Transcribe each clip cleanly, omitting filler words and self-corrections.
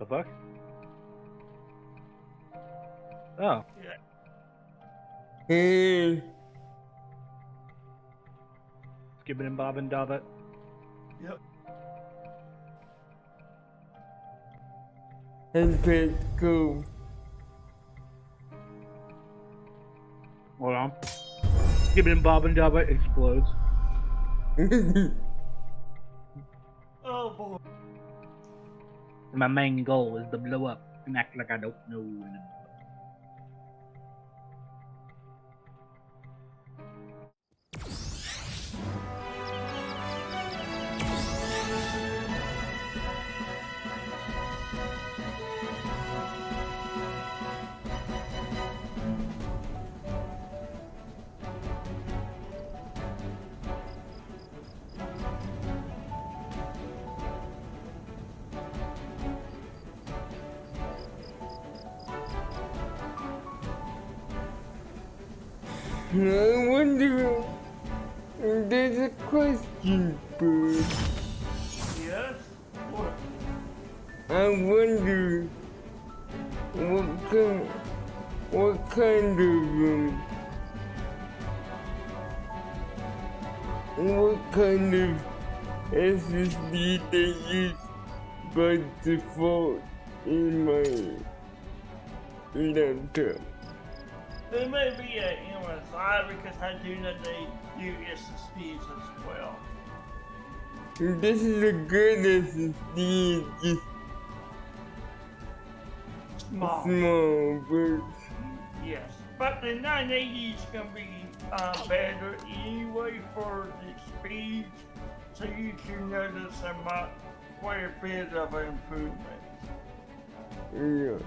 The fuck? Oh. Yeah. Hey, Skibbing and bobbing dobbit. Yep. let's go. Hold on. Skibbing and bobbing dobbit explodes. Oh boy. My main goal is to blow up and act like I don't know. I wonder, there's a question, Bird. Yes. What? I wonder what kind of SSD they use by default in my laptop. It may be an MSI because I do know they do SSDs as well. This is a good SSD, it's just small, but Yes. But the 980 is going to be better anyway for the speeds. So you can notice quite a bit of an improvement. yeah.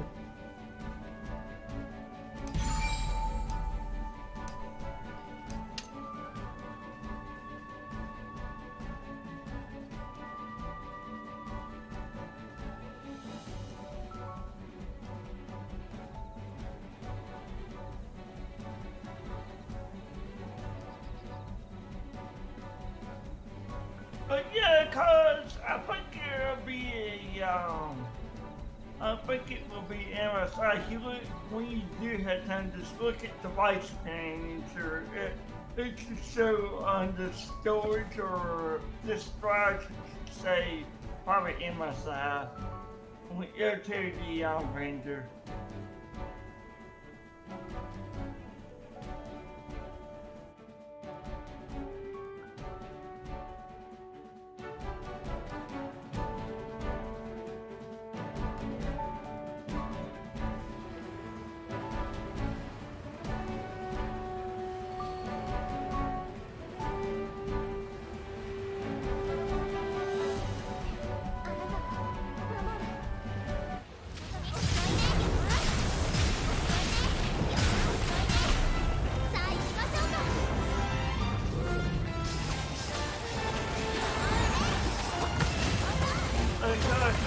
But yeah, cause I think it'll be I think it will be MSI. You look, when you do have time, just look at device manager. It should show on the storage or this drive should say probably MSI. It'll tell you the vendor.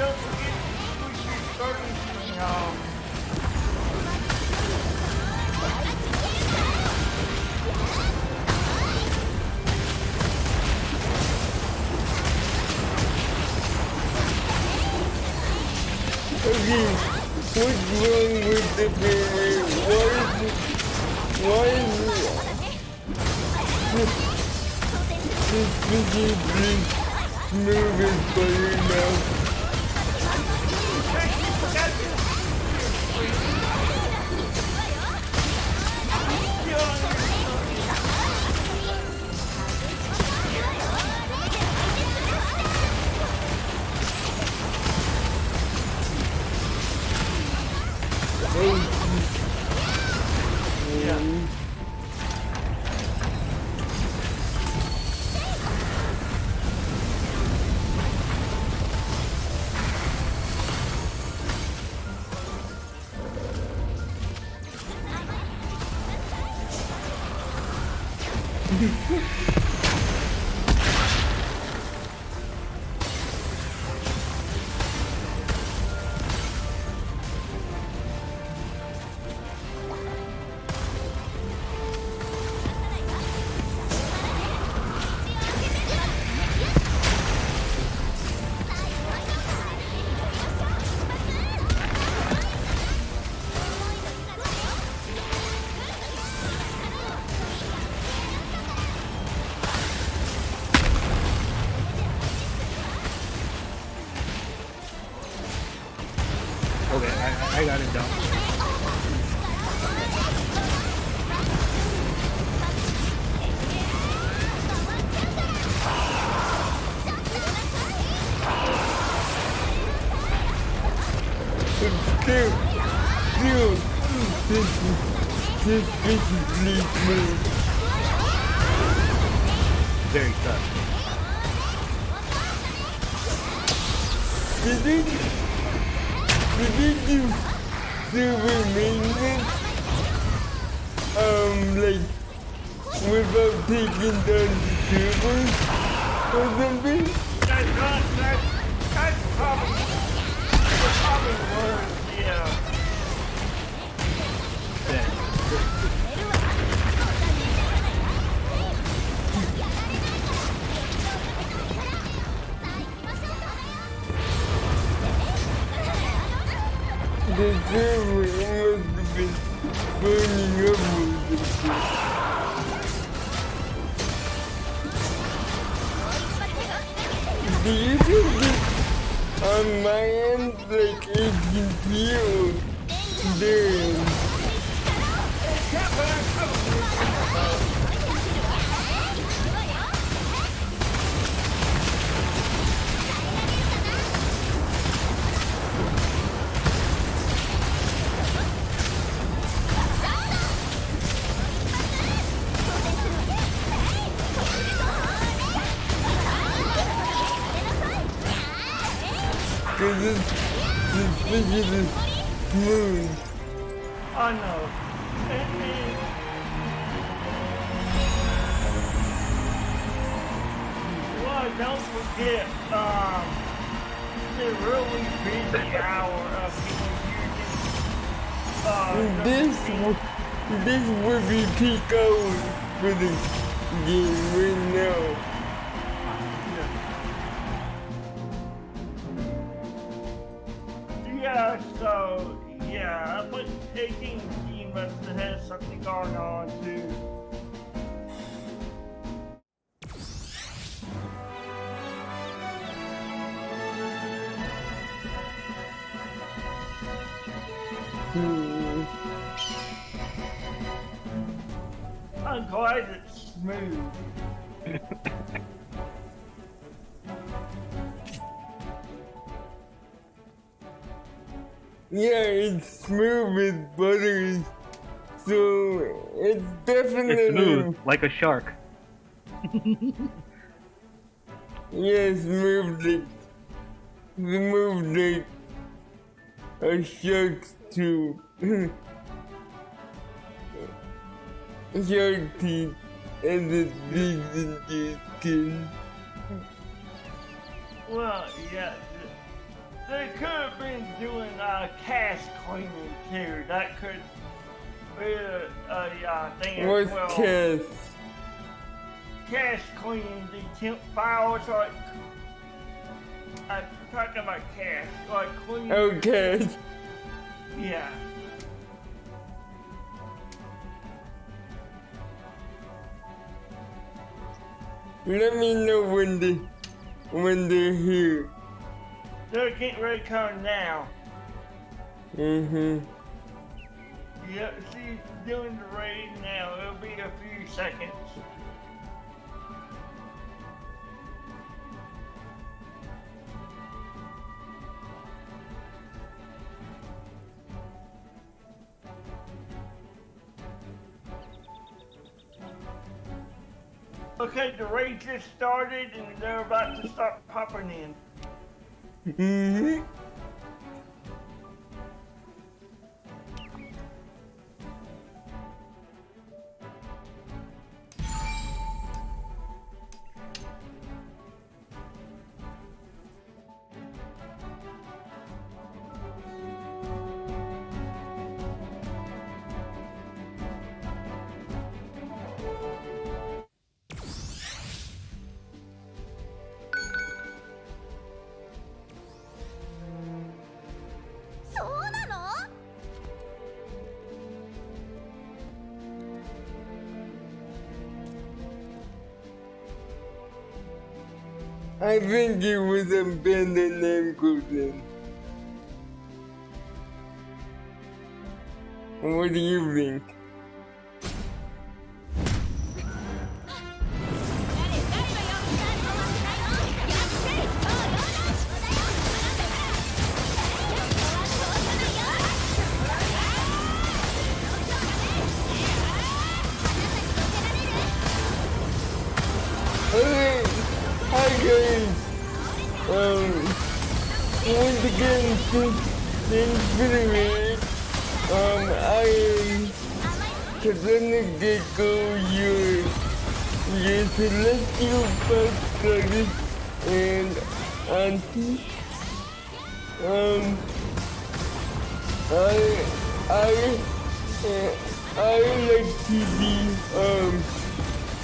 Don't forget, we should start Okay, what's wrong with the baby? Why is this physically smooth as butter now? suspiciously smooth. Very tough. Did it do silver maintenance? Like, without taking down the servers or something? That's probably worse, yeah. Yeah. The server must have been burning up or something. Do you think this on my end, like AT&T or their end? Cause it's suspiciously smooth. I know. Well, don't forget, the really busy hour of This would be peak hours for the game right now. Yeah, so, yeah, but AT&T must have had something going on too. I'm glad it's smooth. Yeah, it's smooth as butter, so it's definitely It's smooth, like a shark. yeah, smooth like a shark's tooth. Shark teeth and the leaves in your skin. Well, yeah, they could have been doing cash cleaning too. That could be a thing as What's well. Cass? Cash cleaning the temp files, like I'm talking about cash, like cleaning. Okay. Yeah. Let me know when they're here. They're getting ready to come now. Mm-hmm. Yep, she's doing the raid now. It'll be a few seconds. Okay, the raid just started and they're about to start popping in. Mm-hmm. I think it was abandoned Namco then. What do you think? once again, thanks for the raid. I am Katana Gecko, your celestial pet goddess and auntie. I like TV,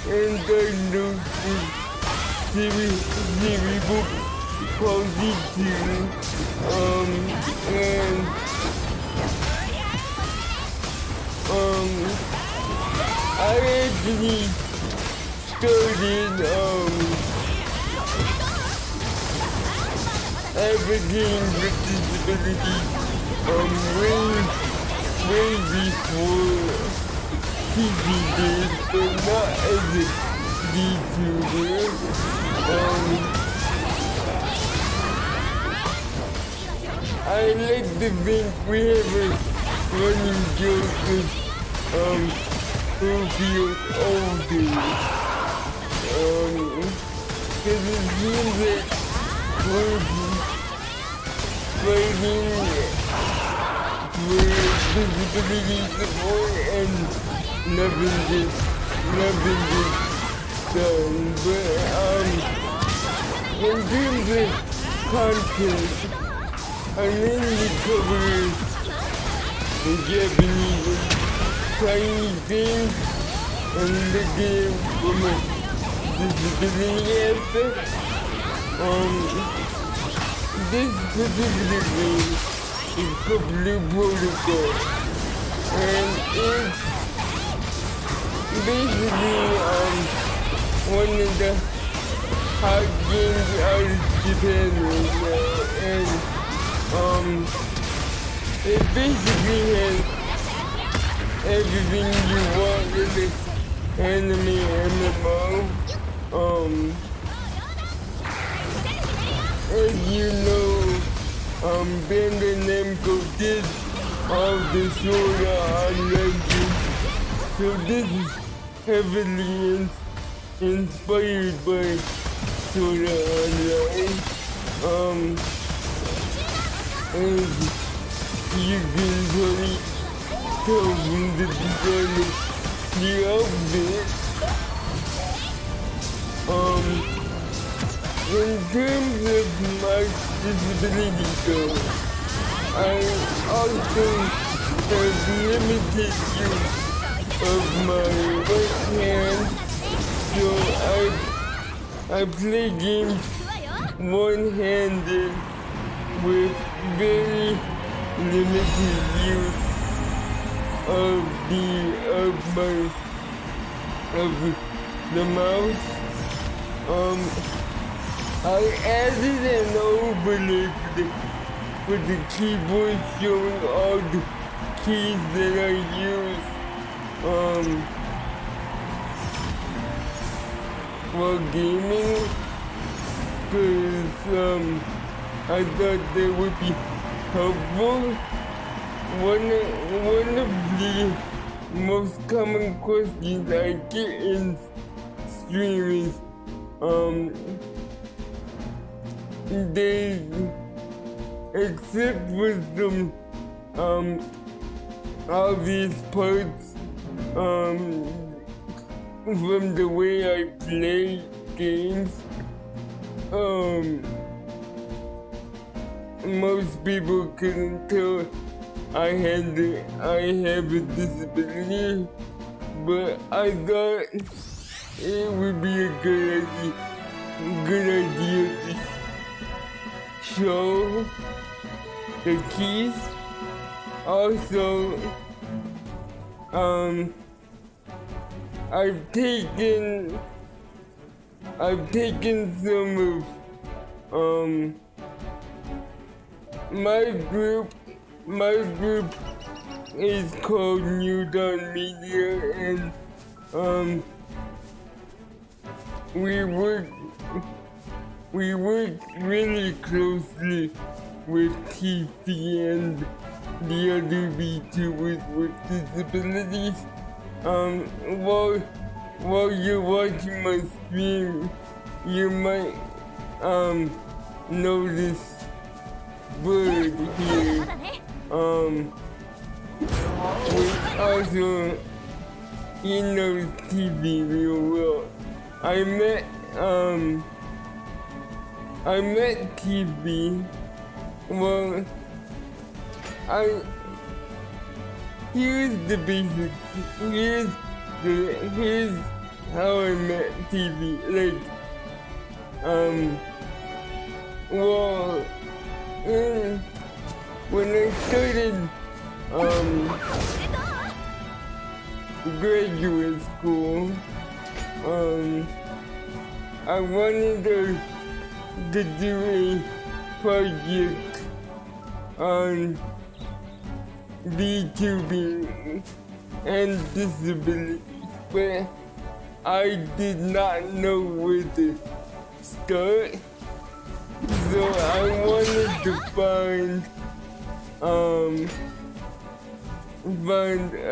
and diagnosed with cerebral palsy too, and I actually started advocating for disability way before TV did, but not as a VTuber. I like to think we have a running joke with who feels older. Cause it seems that we're fighting for disability support and nothing gets done. But in terms of content, I mainly cover the Japanese and Chinese things and look at it from a disability aspect. This particular game is Popular Protocol, and it's basically one of the hot games out of Japan right now, and it basically has everything you want in an anime MMO. As you know, Bandai Namco did all the Sword Art Online, so this is heavily inspired by Sword Art Online. As you can probably tell from the design of the outfit. In terms of my disability though, I also have limited use of my right hand, so I play games one-handed with very limited use of the mouse. I added an overlay for the keyboard showing all the keys that I use while gaming, because I thought that would be helpful. One of the most common questions I get in stream is they except for some obvious parts from the way I play games, most people couldn't tell I have a disability, but I thought it would be a good idea to show the keys. Also, I've taken some of my group is called New Dawn Media, and we work really closely with TC and the other VTubers with disabilities. While you're watching my stream, you might notice bird here. Which also he knows TV real well. I met TV. Well, here's the basics. Here's how I met TV. Like, well, when I started graduate school, I wanted to do a project on VTubing and disabilities, but I did not know where to start. So I wanted to find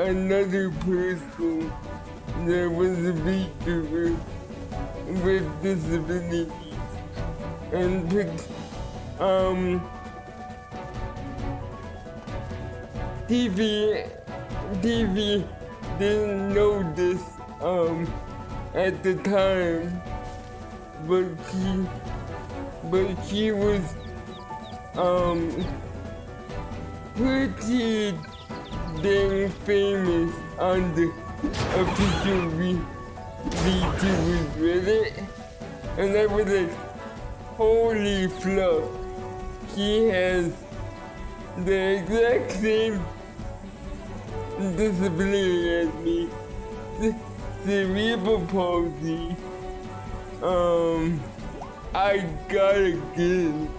another person that was a VTuber with disabilities and picked TV didn't know this at the time, but she was pretty dang famous on the official VTubers Reddit, and I was like, holy fluff, she has the exact same disability as me, cerebral palsy. I gotta get in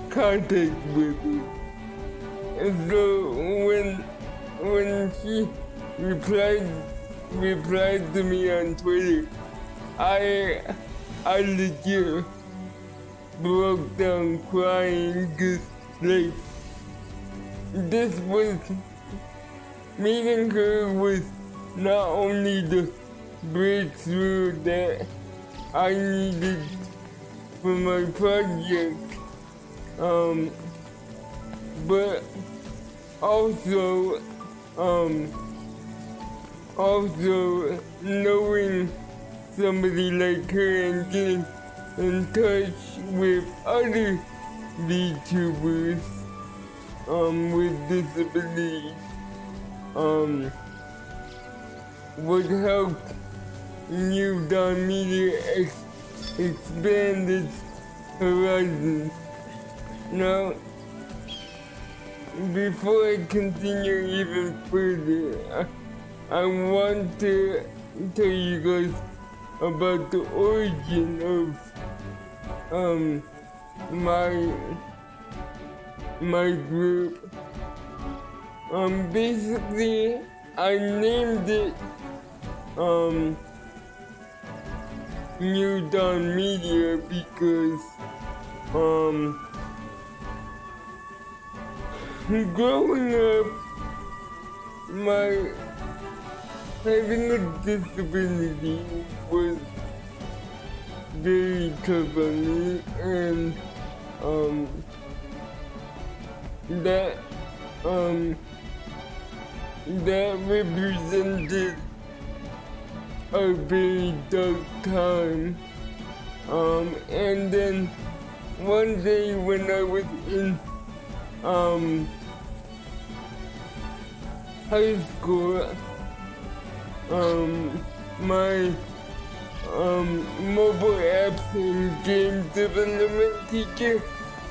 contact with her. And so when she replied to me on Twitter, I legit broke down crying because, like, this was, meeting her was not only the breakthrough that I needed for my project, but also knowing somebody like her and getting in touch with other VTubers with disabilities would help New Dawn Media expand its horizons. Now, before I continue even further, I want to tell you guys about the origin of my group. Basically, I named it New Dawn Media because growing up, having a disability was very tough on me, and that represented a very dark time. And then one day when I was in high school, my mobile apps and game development teacher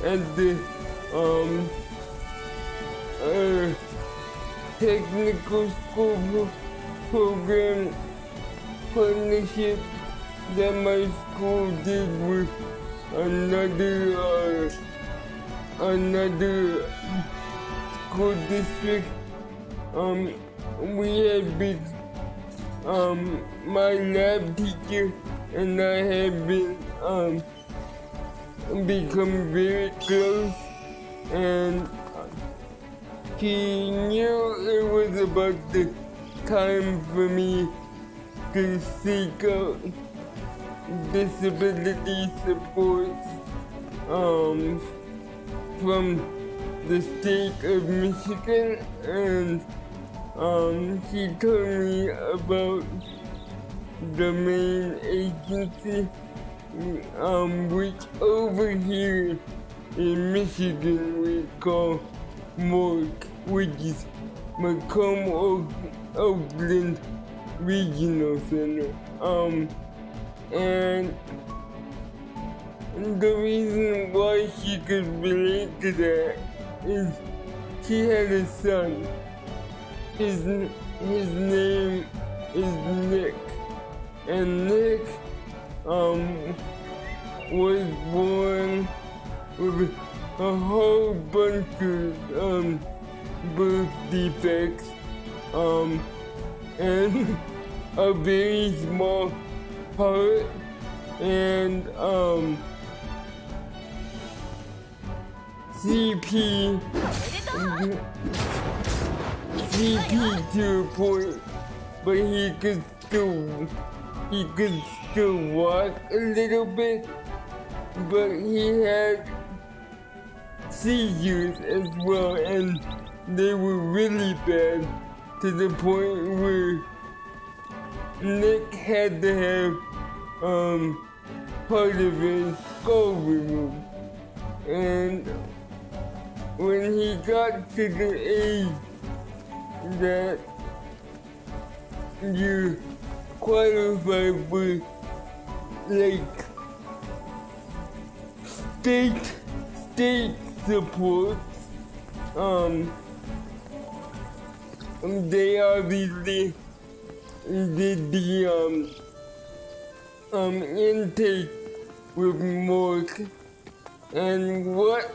at the technical school program partnership that my school did with another school district. We had been my lab teacher and I have been become very close, and he knew it was about the time for me to seek out disability support from the state of Michigan, and he told me about the main agency, which over here in Michigan we call MORC, which is Macomb Oakland Regional Center. And the reason why she could relate to that is she had a son. His name is Nick, and Nick was born with a whole bunch of birth defects, and a very small heart, and CP to a point, but he could still walk a little bit, but he had seizures as well, and they were really bad, to the point where Nick had to have part of his skull removed. And when he got to the age that you qualify for like state supports, they obviously did the intake with MORC, and what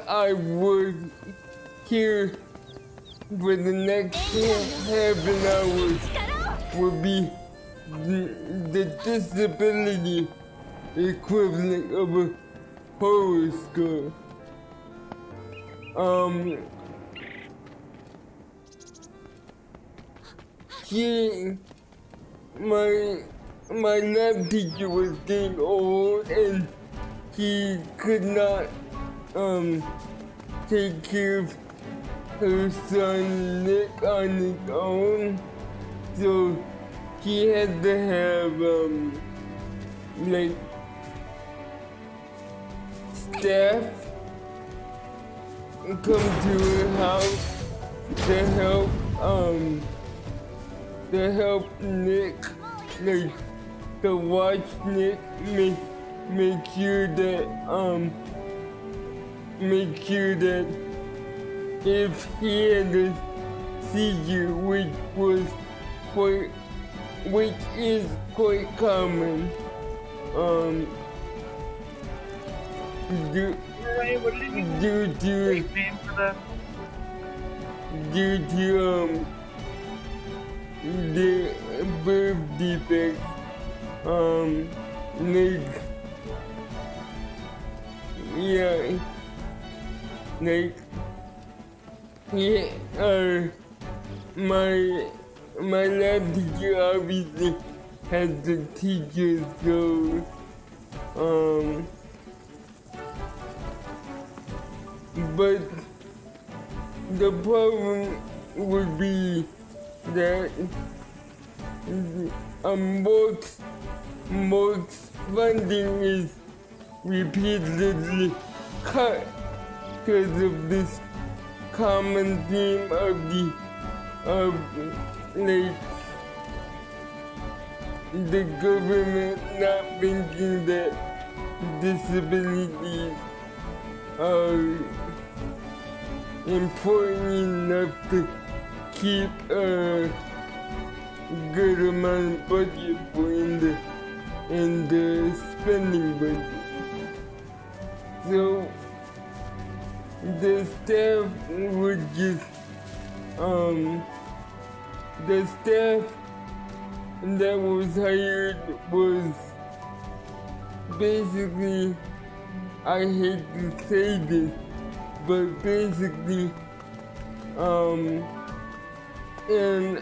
I would hear for the next half an hour would be the disability equivalent of a horoscope. My lab teacher was getting old, and he could not take care of her son Nick on his own, so he had to have like staff come to her house to help Nick, like to watch Nick, make sure that if he had a seizure, which is quite common, due to the birth defects, Nick, my lab teacher obviously has to teach us, so but the problem would be that MORC's funding is repeatedly cut because of this common theme of the government not thinking that disabilities are important enough to keep a good amount of budget for in the spending budget. So the staff would just the staff that was hired was basically, I hate to say this, but basically and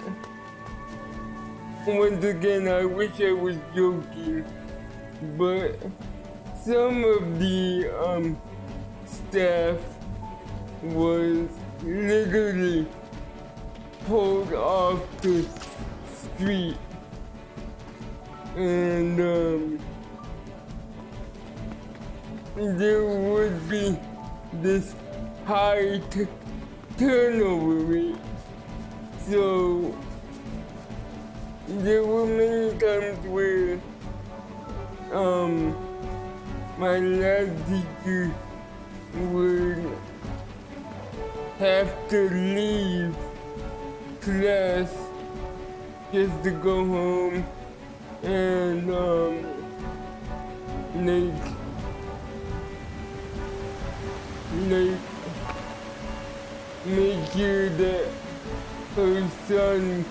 once again, I wish I was joking, but some of the staff was literally pulled off the street, and there would be this high turnover rate. So there were many times where my lab teacher would have to leave class just to go home and make sure that her son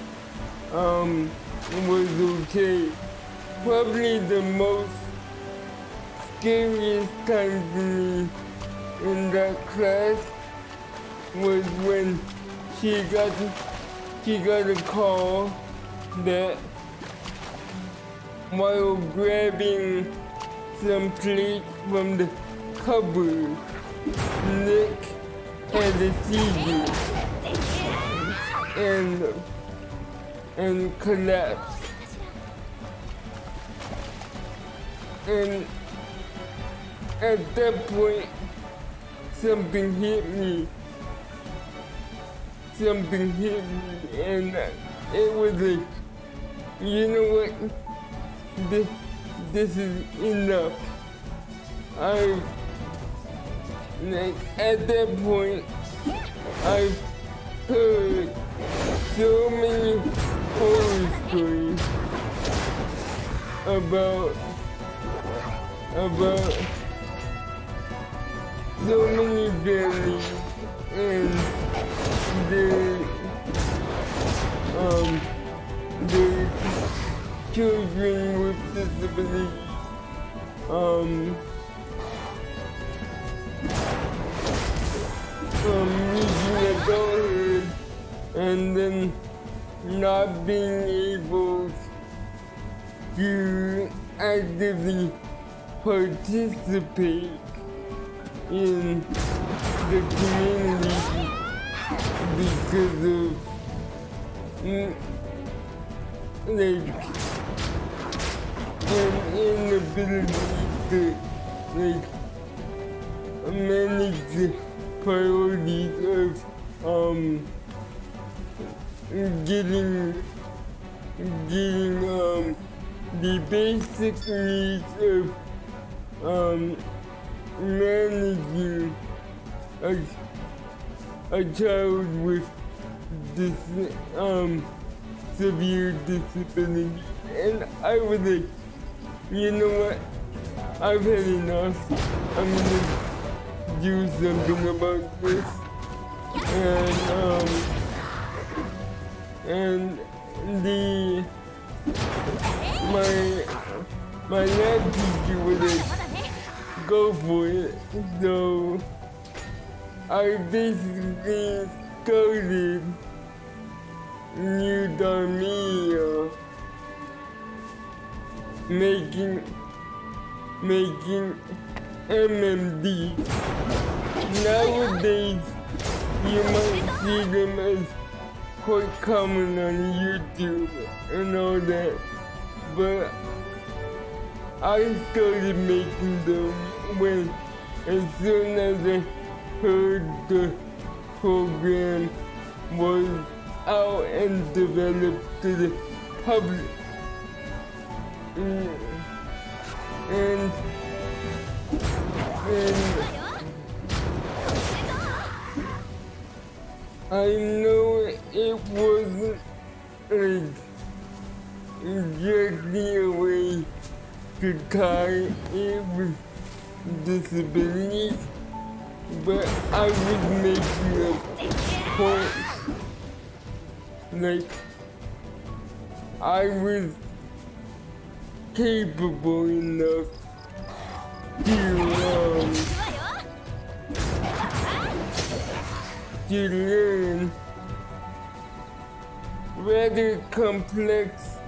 was okay. Probably the most scariest time for me in that class was when she got a call that while grabbing some plates from the cupboard, Nick had a seizure and collapsed. And at that point, something hit me, and it was like, you know what, this is enough. At that point, I've heard so many horror stories about so many families and their children with disabilities reaching adulthood and then not being able to actively participate in the community because of like an inability to like manage the priorities of getting the basic needs of managing a child with this severe disability. And I was like, you know what? I've had enough. I'm gonna do something about this. And my lab teacher was like, go for it. So I basically started New Dharmiya making MMD. Nowadays, you might see them as quite common on YouTube and all that, but I started making them as soon as I heard the program was out and developed to the public. And I know it wasn't like exactly a way to tie it with disabilities, but I was making a point, like I was capable enough to learn rather complex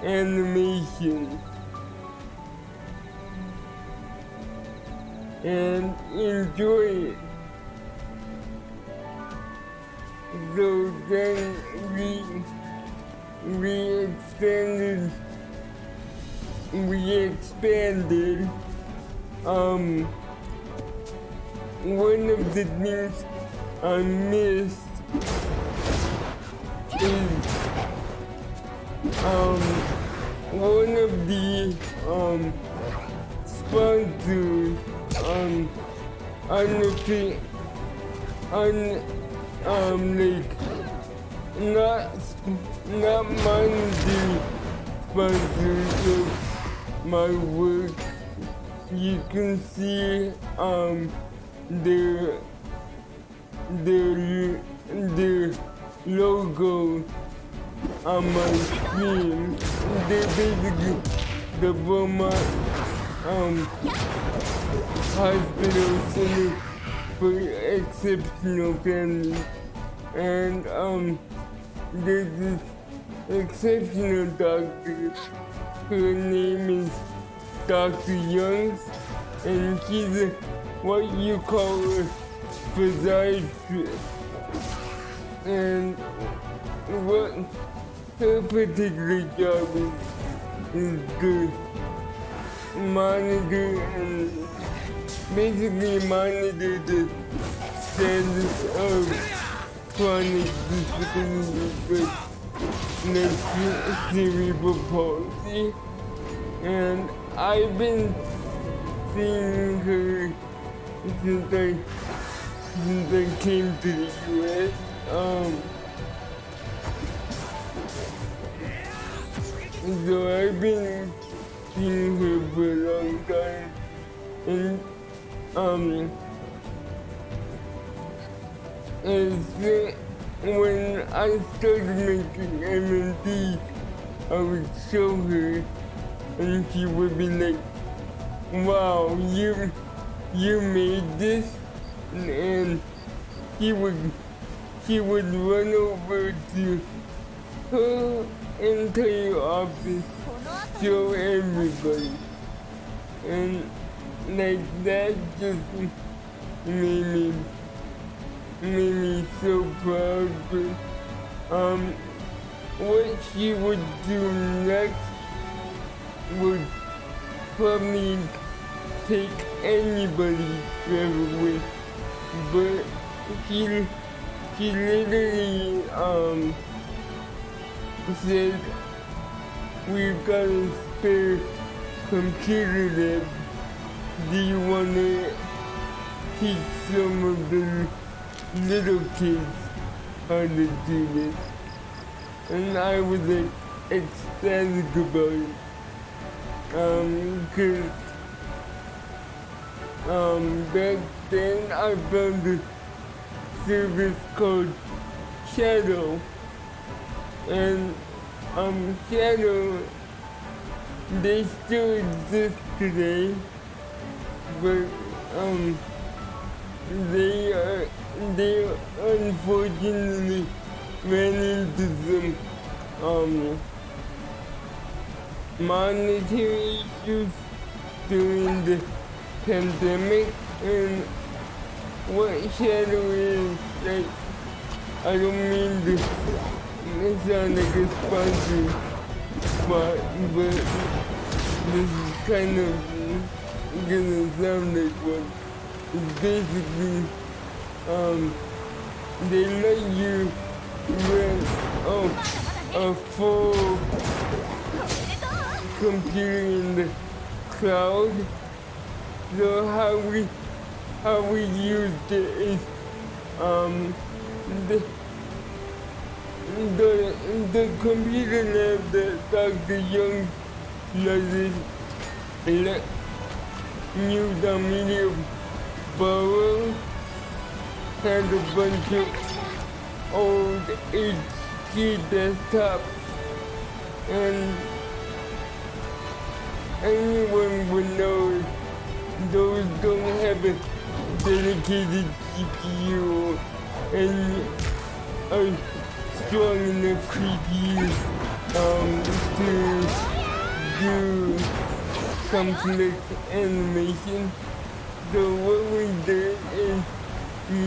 animation. and enjoy it. So then we expanded. One of the things I missed is one of the sponsors not monetary sponsors of my work. You can see their logo on my screen. They're basically the Vermont Hospital Center for Exceptional Families. And there's this exceptional doctor. Her name is Dr. Youngs, and she's a, what you call a physiatrist. And what her particular job is to monitor and basically monitor the status of chronic disability like cerebral palsy. And I've been seeing her since I came to the US. So I've been seeing her for a long time, and when I started making MMDs, I would show her, and she would be like, "Wow, you made this," and she would run over to her entire office, show everybody, and like that just made me so proud. But what she would do next would probably take anybody's breath away, but she literally said, "We've got a spare computer lab. Do you want to teach some of the little kids how to do this?" And I was like ecstatic about it. Cause back then I found a service called Shadow, and Shadow, they still exist today, but they unfortunately ran into some monetary issues during the pandemic. And what Shadow is, like, I don't mean to sound like a sponsor spot, but this is kind of gonna sound like one. It's basically, they let you rent a full computer in the cloud. So how we used it is the computer lab that Dr. Young uses New Media borrow had a bunch of old HP desktops, and anyone would know those don't have a dedicated GPU and a strong enough CPU to do complex animation. So what we did is we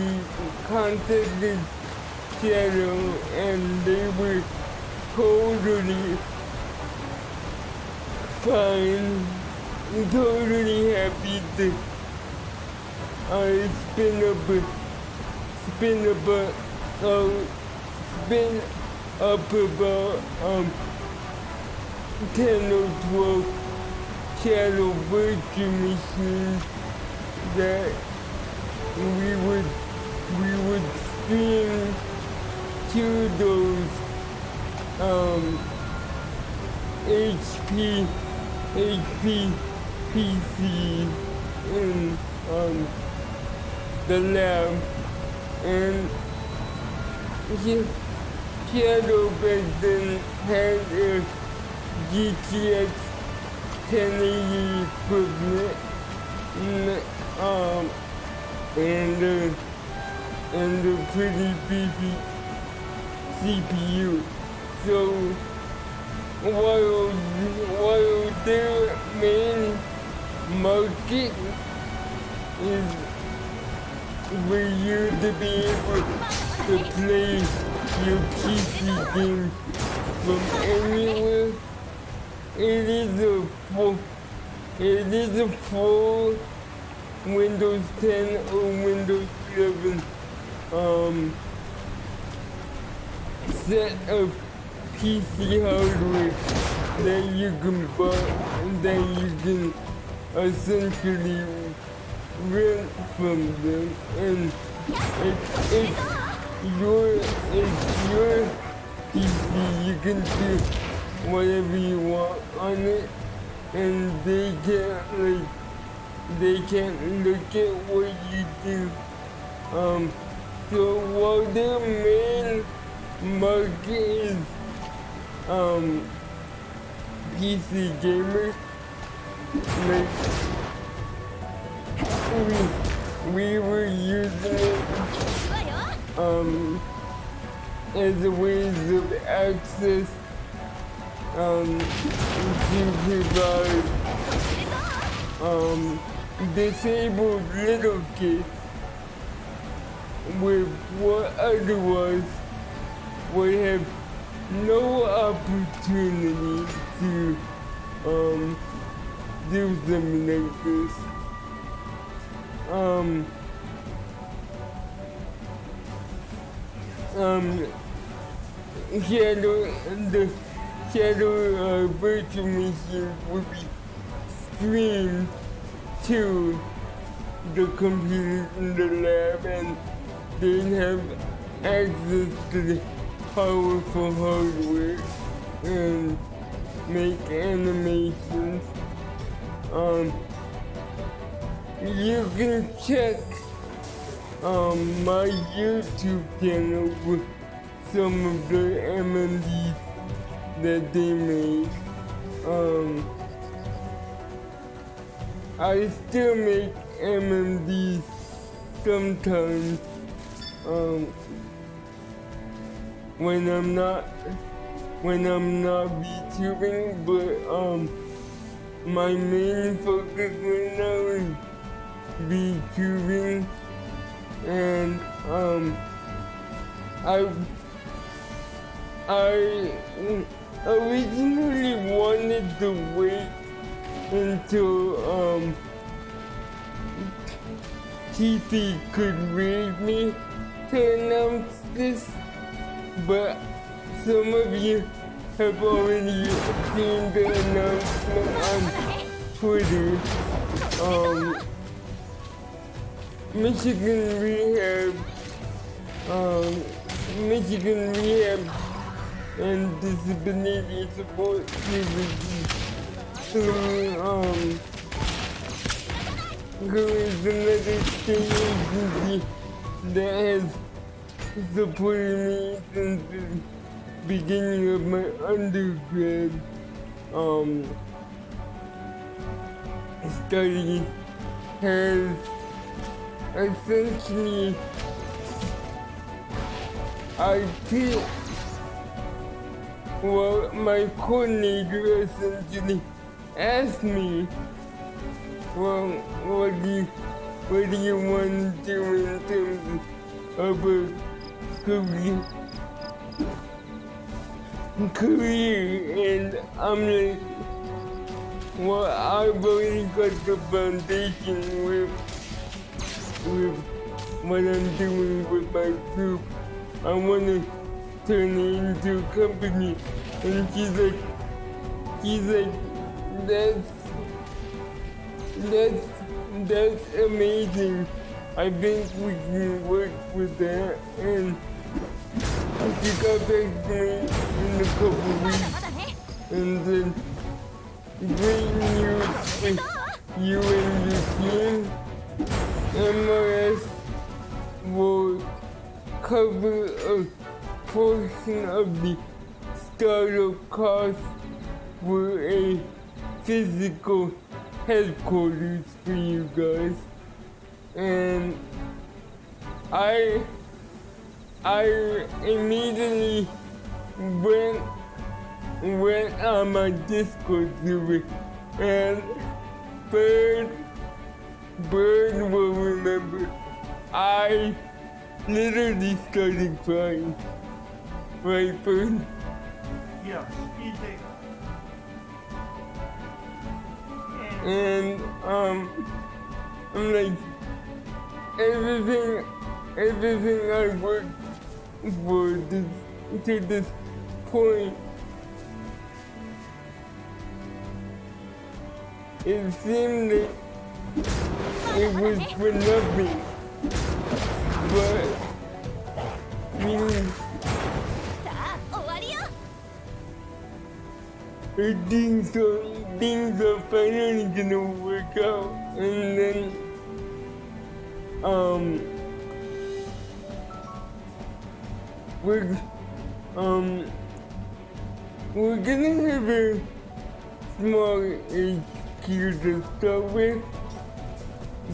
contacted Seattle and they were totally fine, totally happy to spin up about 10 or 12 shadow virtual machines that we would stream to those HP PCs in the lab, and Shadow back then had a GTX 1080 equipment, and a pretty beefy CPU. So while their main market is for you to be able to play your PC games from anywhere, it is a full Windows 10 or Windows 11 set of PC hardware that you can buy, that you can essentially rent from them, and it's your PC. You can do whatever you want on it, and they can't look at what you do. So while their main market is PC gamers, like we were using it as a ways of access to provide disabled little kids with what otherwise would have no opportunity to do something like this. The Shadow virtual machine would be streamed to the computers in the lab, and they'd have access to the powerful hardware and make animations. You can check my YouTube channel with some of the MMDs that they made. I still make MMDs sometimes when I'm not VTubing, but my main focus right now is VTubing, and I originally wanted to wait until TC could raid me to announce this, but some of you have already seen the announcement on Twitter. Michigan Rehab and Disability Support Services, who is another state agency that has supported me since the beginning of my undergrad studies, has essentially my coordinator essentially asked me, well, what do what do you want to do in terms of a career? And I'm like, well, I've already got the foundation with what I'm doing with my group. I want to turn it into a company. And she's like, that's amazing. I think we can work with that. And she got back to me in a couple weeks and said, great news for you and your team. MRS will cover a portion of the startup costs for a physical headquarters for you guys. And I immediately went on my Discord server, and Bird will remember, I literally started crying. Right, Bird? Yes, he did. And I'm like, everything I worked for to this point, it seemed like it was for nothing. But I mean, things are finally gonna work out, and then we're gonna have a small HQ to start with,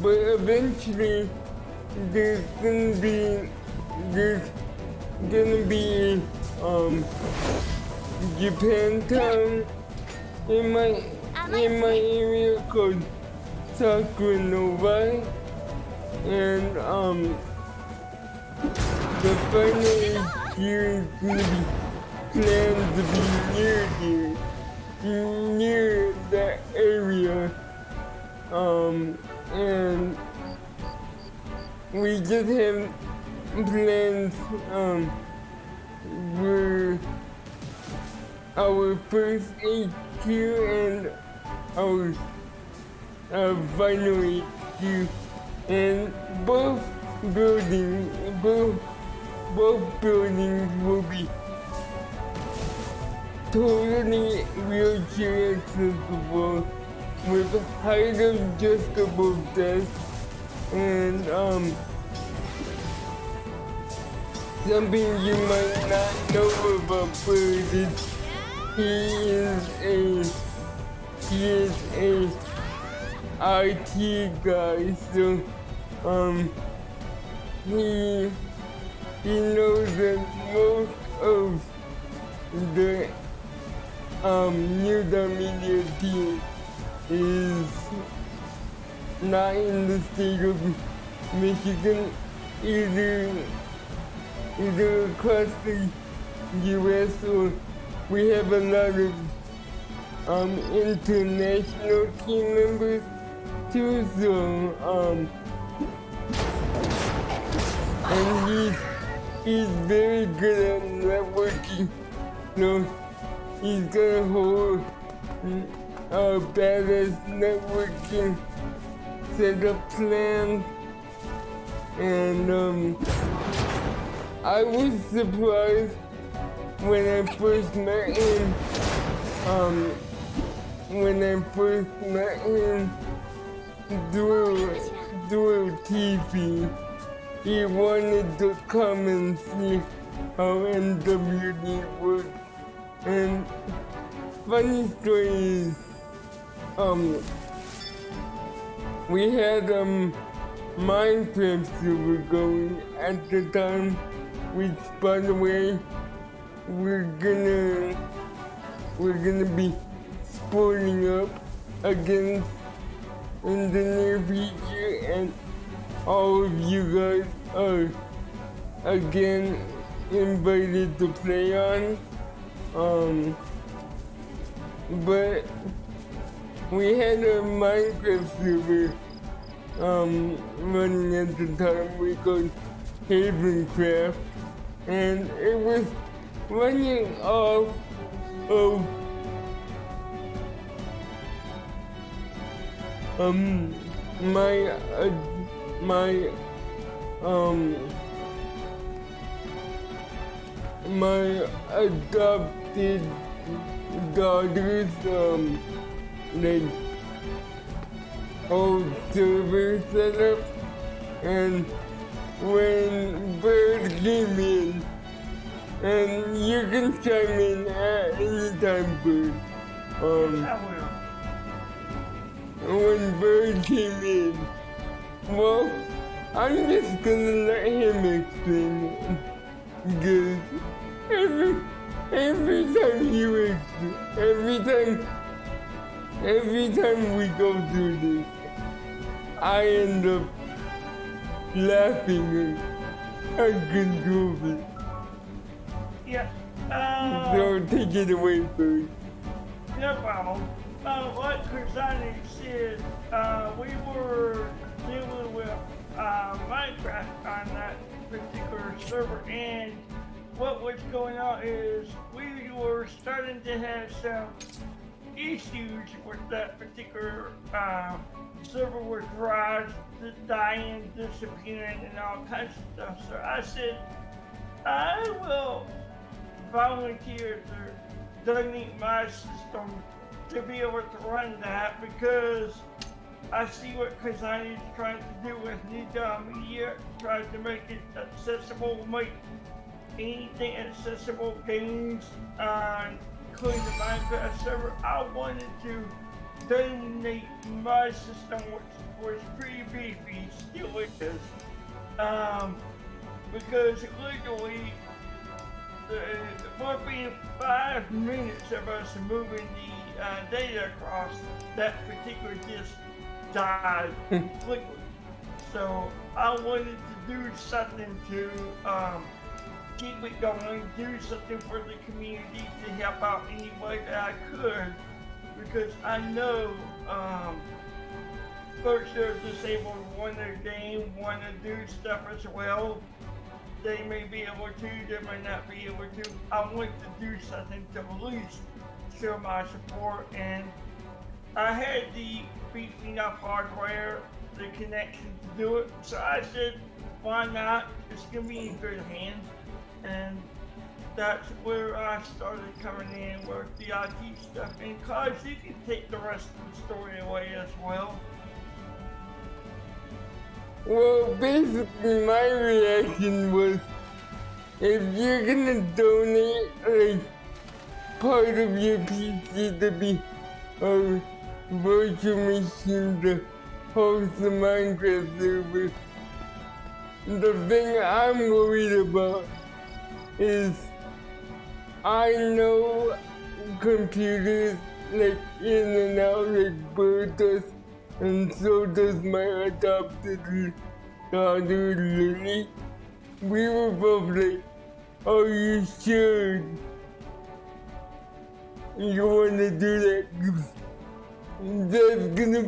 but eventually there's gonna be Japantown in my area called Sakuranova, and the final HQ is gonna be planned to be near that area, and we just have plans for our first HQ and our final HQ, and both buildings will be totally wheelchair accessible with height adjustable desks, and something you might not know about Bird is he is a IT guy, so he knows that most of the New Dawn Media team is not in the state of Michigan, either across the US, or we have a lot of international team members too, so and he's very good at networking, so he's got a whole badass networking setup plan, and I was surprised when I first met him. Through TV, he wanted to come and see how NWD works. And funny story is, we had Minecraft server going at the time, which, by the way, we're gonna be splitting up against in the near future, and all of you guys are again invited to play on. But we had a Minecraft server running at the time. We called Havencraft, and it was running off of my adopted daughter's like old server setup, and when Bird came in, and you can chime in at any time, Bird. I will. When Bird came in, well, I'm just gonna let him explain it. Because every time we go through this, I end up laughing uncontrollably. Yeah. So take it away, Bird. No problem. Like Krzani said, we were dealing with Minecraft on that particular server, and what was going on is we were starting to have some issues with that particular server, with drives dying, disappearing, and all kinds of stuff. So I said, I will volunteer to donate my system to be able to run that, because I see what Kazani is trying to do with Ninja Media, trying to make it accessible, make anything accessible, games, including the Minecraft server. I wanted to donate my system, which was pretty beefy, still is, because literally, within 5 minutes of us moving the data across, that particular disk died completely. So I wanted to do something to keep it going, do something for the community to help out any way that I could, because I know folks that are disabled want to game, want to do stuff as well. They may be able to, they may not be able to. I want to do something to at least show my support, and I had the beefing up hardware, the connection to do it, so I said, why not? It's gonna be in good hands, and that's where I started coming in with the IT stuff. And Cause, you can take the rest of the story away as well. Well, basically my reaction was, if you're gonna donate like part of your PC to be a virtual machine to host the Minecraft server, the thing I'm worried about is I know computers like in and out like Bird does, and so does my adopted daughter Lily. We were both like, are you sure you want to do that? 'Cause that's gonna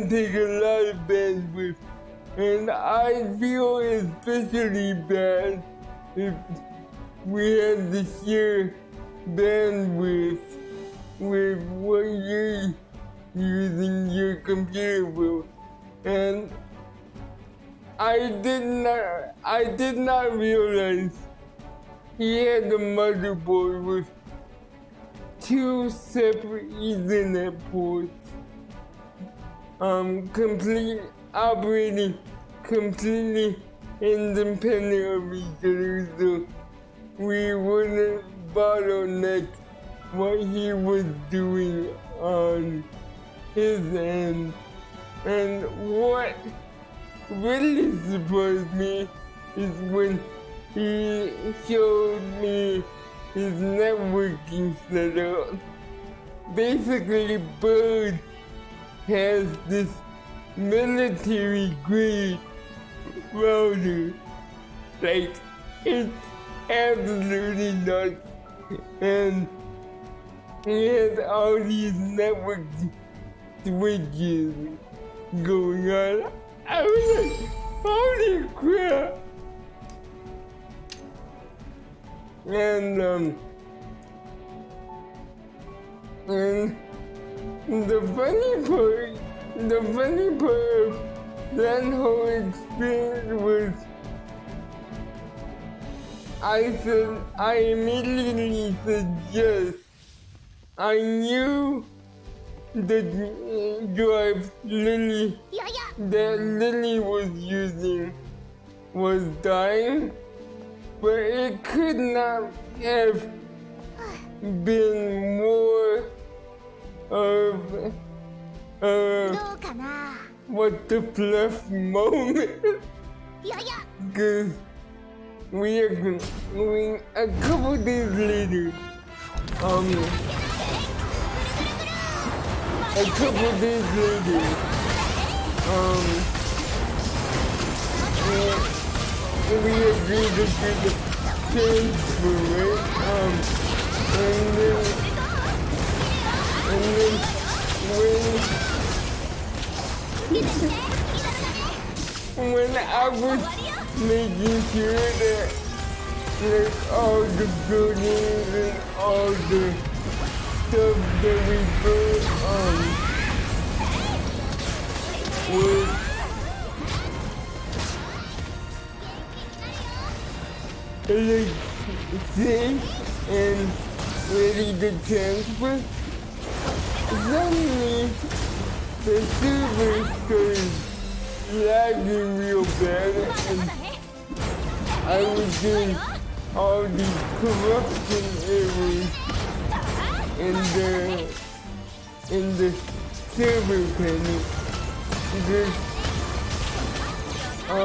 take a lot of bandwidth. And I feel especially bad if we had to share bandwidth with what you're using your computer with. And I did not realize he had a motherboard with 2 separate Ethernet ports, operating completely independent of each other, so we wouldn't bottleneck what he was doing on his end. And what really surprised me is when he showed me his networking setup. Basically, Bird has this military grade router. Like, it's absolutely nuts. And he has all these network switches going on. I was like, holy crap! And the funny part of that whole experience was I immediately said yes. I knew the drive that Lily was using was dying, but it could not have been more of what the fluff moment. Because a couple days later, we agreed to do the transfer, right? And then when I was making sure that like all the buildings and all the stuff that we built was like safe and ready to transfer, suddenly the server started lagging real bad, and I was doing all these corruption errors in the server panel. Because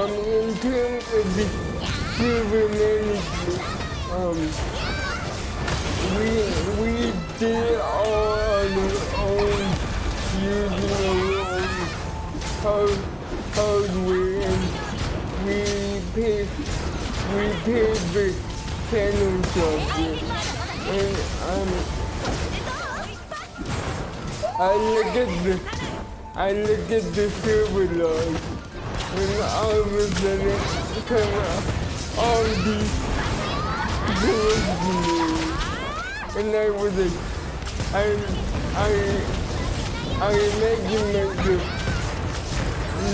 in terms of the server management, we did all on our own using our own hardware, and we paid the panel software. And I look at the server log, and all of a sudden come out all these hallucinations. And I was like, I imagine myself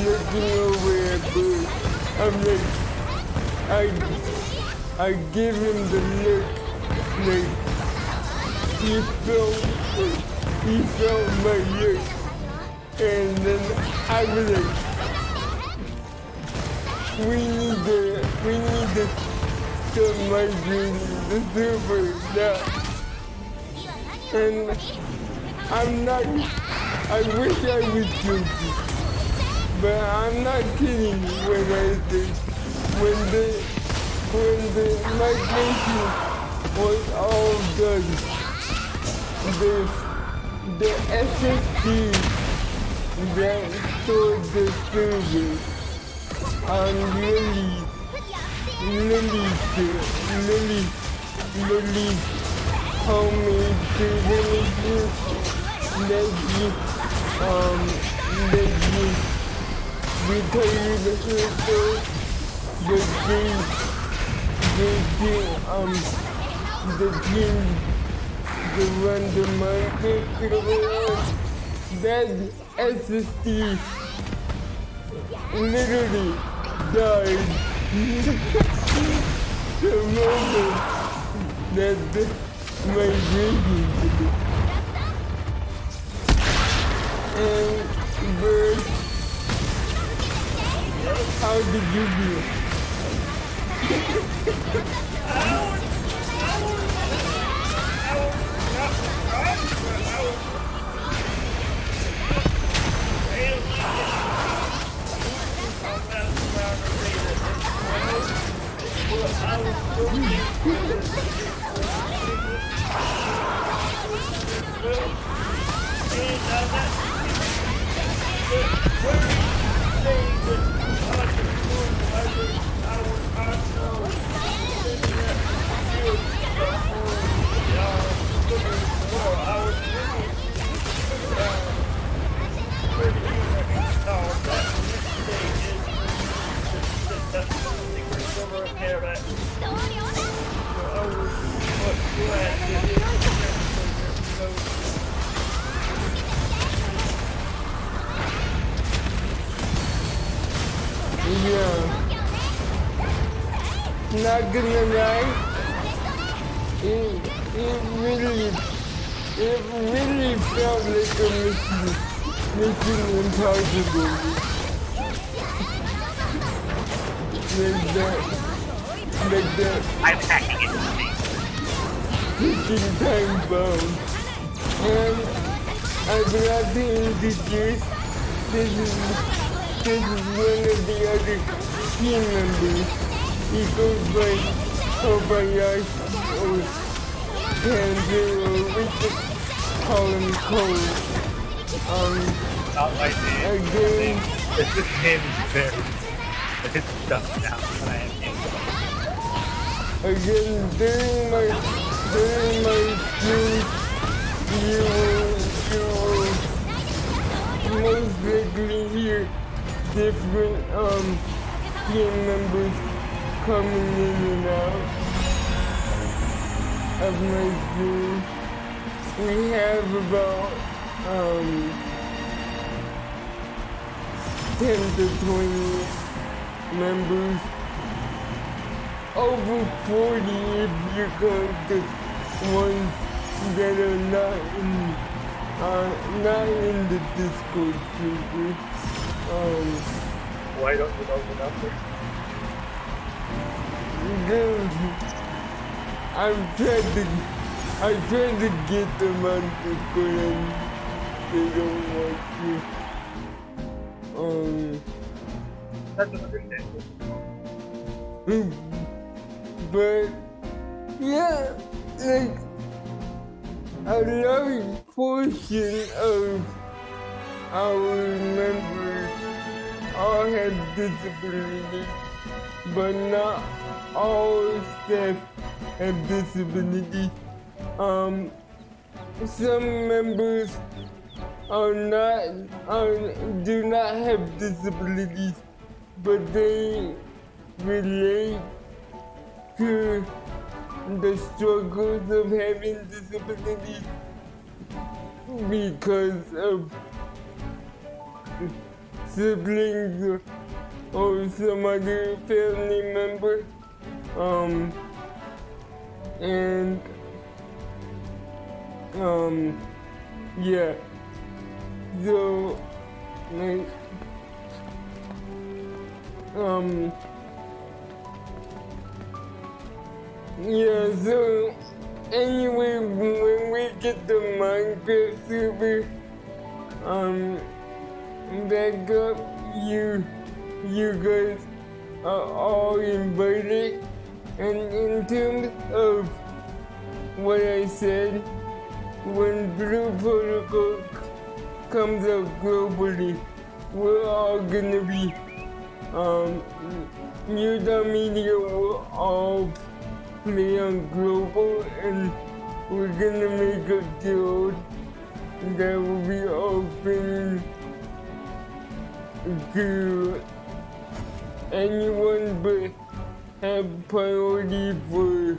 looking over at Bert. I'm like, I give him the look, like he felt my look, and then I was like, we need to start migrating the server now. And I wish I was joking, but I'm not kidding when I say when the migration was all done, the SSD that stored the server on Lily's homemade privileges that you retired herself, the team to run the market, that SSD literally died the moment that the migration did. And Bert, how did you feel? Where not gonna lie, it really felt like a mission impossible. Like that I'm packing it. ticking time bomb. And I forgot to introduce, this is one of the other team members. He goes by Kobayashi or Tanjiro, or we just call him Cole. Not my name. Again, This name is very. It's stuff now, but I am named. again, during my stream, you will most likely hear different team members coming in and out of my stream. We have about 10 to 20 members. Over 40 if you count the ones that are not in the Discord server. Why don't you know the number? Because I tried to get them on Discord and they don't want to. That's understandable. But yeah, like a large portion of our members all have disabilities, but not all staff have disabilities. Some members do not have disabilities, but they relate to the struggles of having disabilities because of siblings or some other family member. Yeah. So, like, yeah, so anyway, when we get the Minecraft server back up, you guys are all invited. And in terms of what I said, when Blue Protocol comes out globally, we're all gonna be, Utah Media will all play on global, and we're gonna make a guild that will be open to anyone but have priority for,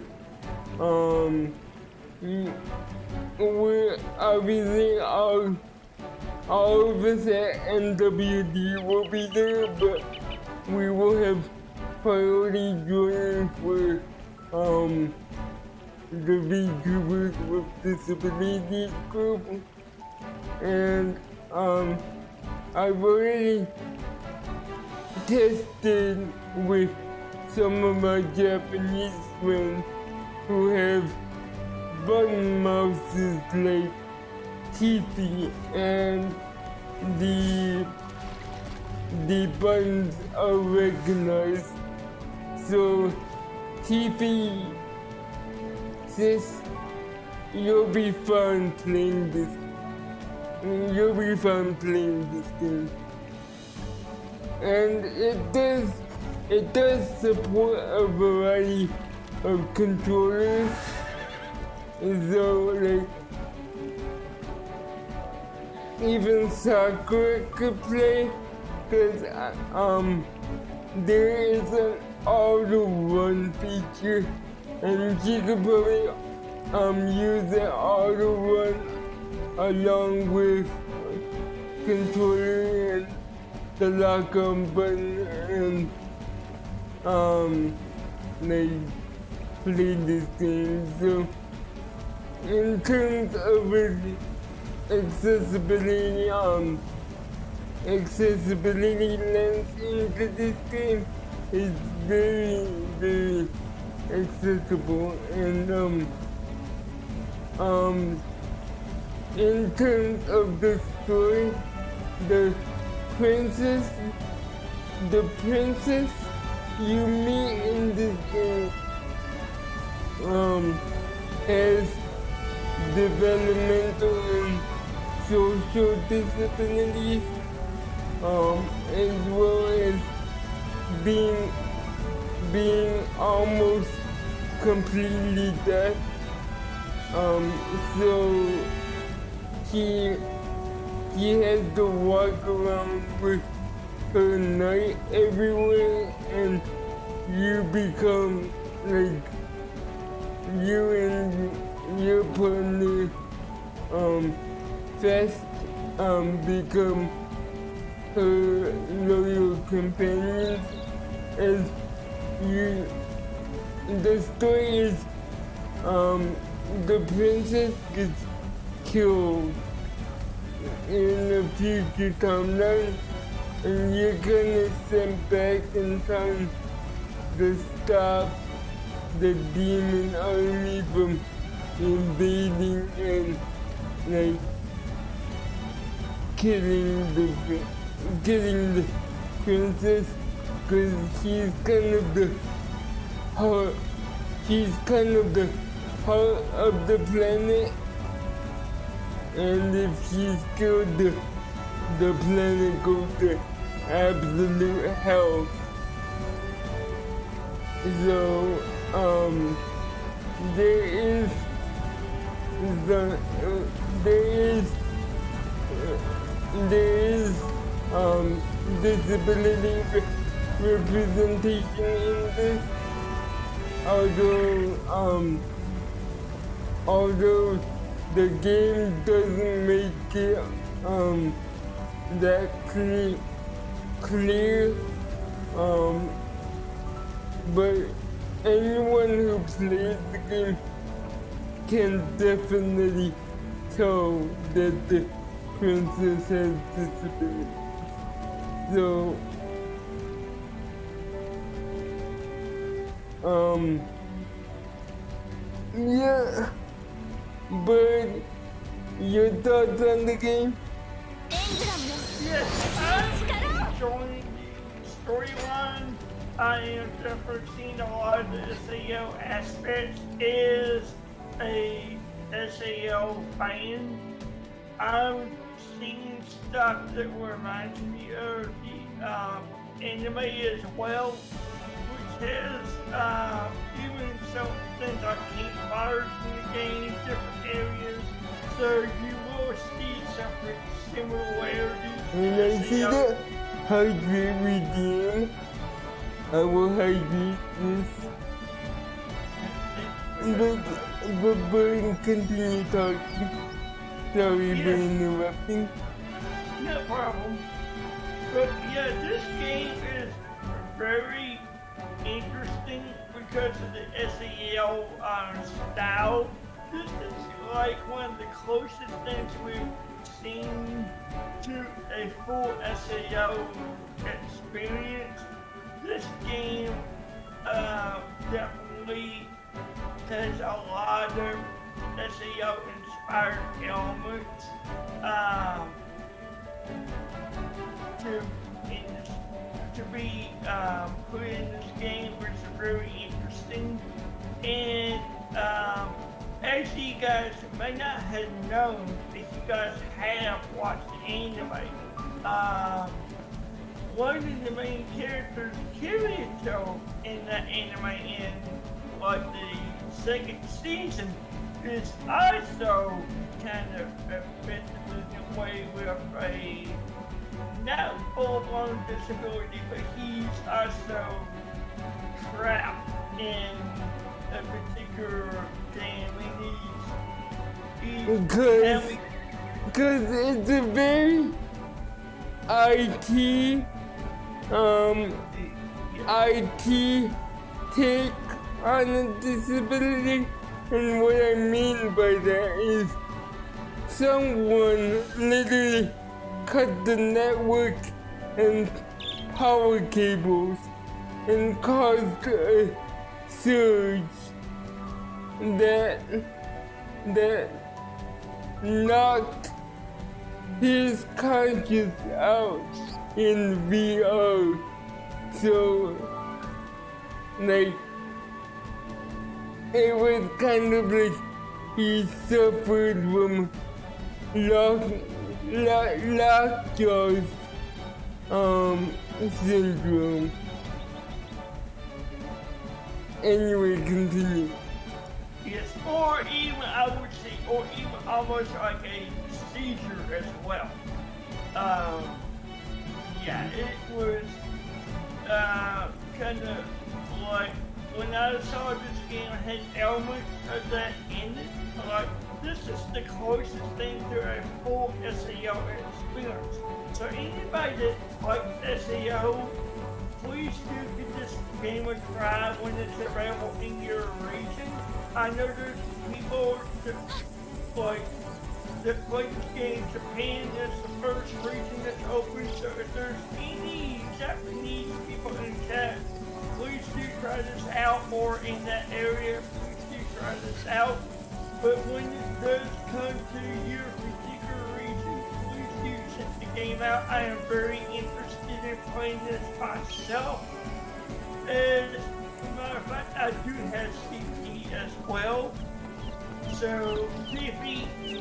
we're obviously all of us at NWD will be there, but we will have priority joining for the VTubers with Disabilities group. And I've already tested with some of my Japanese friends who have button mouses like Tiffy, and the buttons are recognized. So Tiffy, sis, you'll be fine playing this. You'll be fine playing this game. And it does support a variety of controllers. So like even Sakura could play, because there is an auto run feature, and she could probably use that auto run along with controller and the lock on button, and like play this game. So in terms of accessibility, accessibility lens into this game is very, very accessible, and in terms of the story, the princess you meet in this game has developmental and social disabilities, as well as being almost completely deaf. So he has to walk around with her night everywhere, and you become like you and your partner fast become her loyal companions. As the story is the princess gets killed in a future timeline, and you're gonna send back in time to stop the demon army from invading and like killing the princess, because she's kind of the heart of the planet, and if she's killed, the planet goes to absolute hell. So there is disability representation in this, although the game doesn't make it that clear, but anyone who plays the game can definitely tell that the princess has disabilities. So yeah, but your thoughts on the game? Yes, I'm enjoying the storyline. I am definitely seeing a lot of the SAO aspects. Is a SAO fan. I'm seeing stuff that reminds me of the anime as well, which has even some things like campfires in the game, different areas. So you will see some similarities. When I see that hydrate redeem, I will hydrate this. But continue talking. Sorry for interrupting. No problem. But yeah, this game is very interesting because of the SEL style. This is like one of the closest things we've seen to a full SEO experience. This game definitely has a lot of SEO inspired elements to be put in this game, which is very interesting. And as you guys may not have known, if you guys have watched the anime, one of the main characters, Kirito, in that anime in like the second season is also kind of affected in a way with a not full-blown disability, but he's also trapped in a particular game, and because it's a very IT tech on a disability, and what I mean by that is someone literally cut the network and power cables and caused a surge that knocked his conscience out in VR. So, like, it was kind of like he suffered from lockjaw's syndrome. Anyway, continue. Yes, or even I would say, or even almost like a seizure as well. Yeah, it was kind of like when I saw this game had elements of that in it. Like this is the closest thing to a full SAO experience. So anybody that likes SAO, please do give this game a try when it's available in your region. I know there's people that play this game. Japan is the first region that's open, so if there's any Japanese people in chat, please do try this out, or in that area, please do try this out. But when it does come to your particular region, please do check the game out. I am very interested in playing this myself. And as a matter of fact, I do have CP as well. So CP,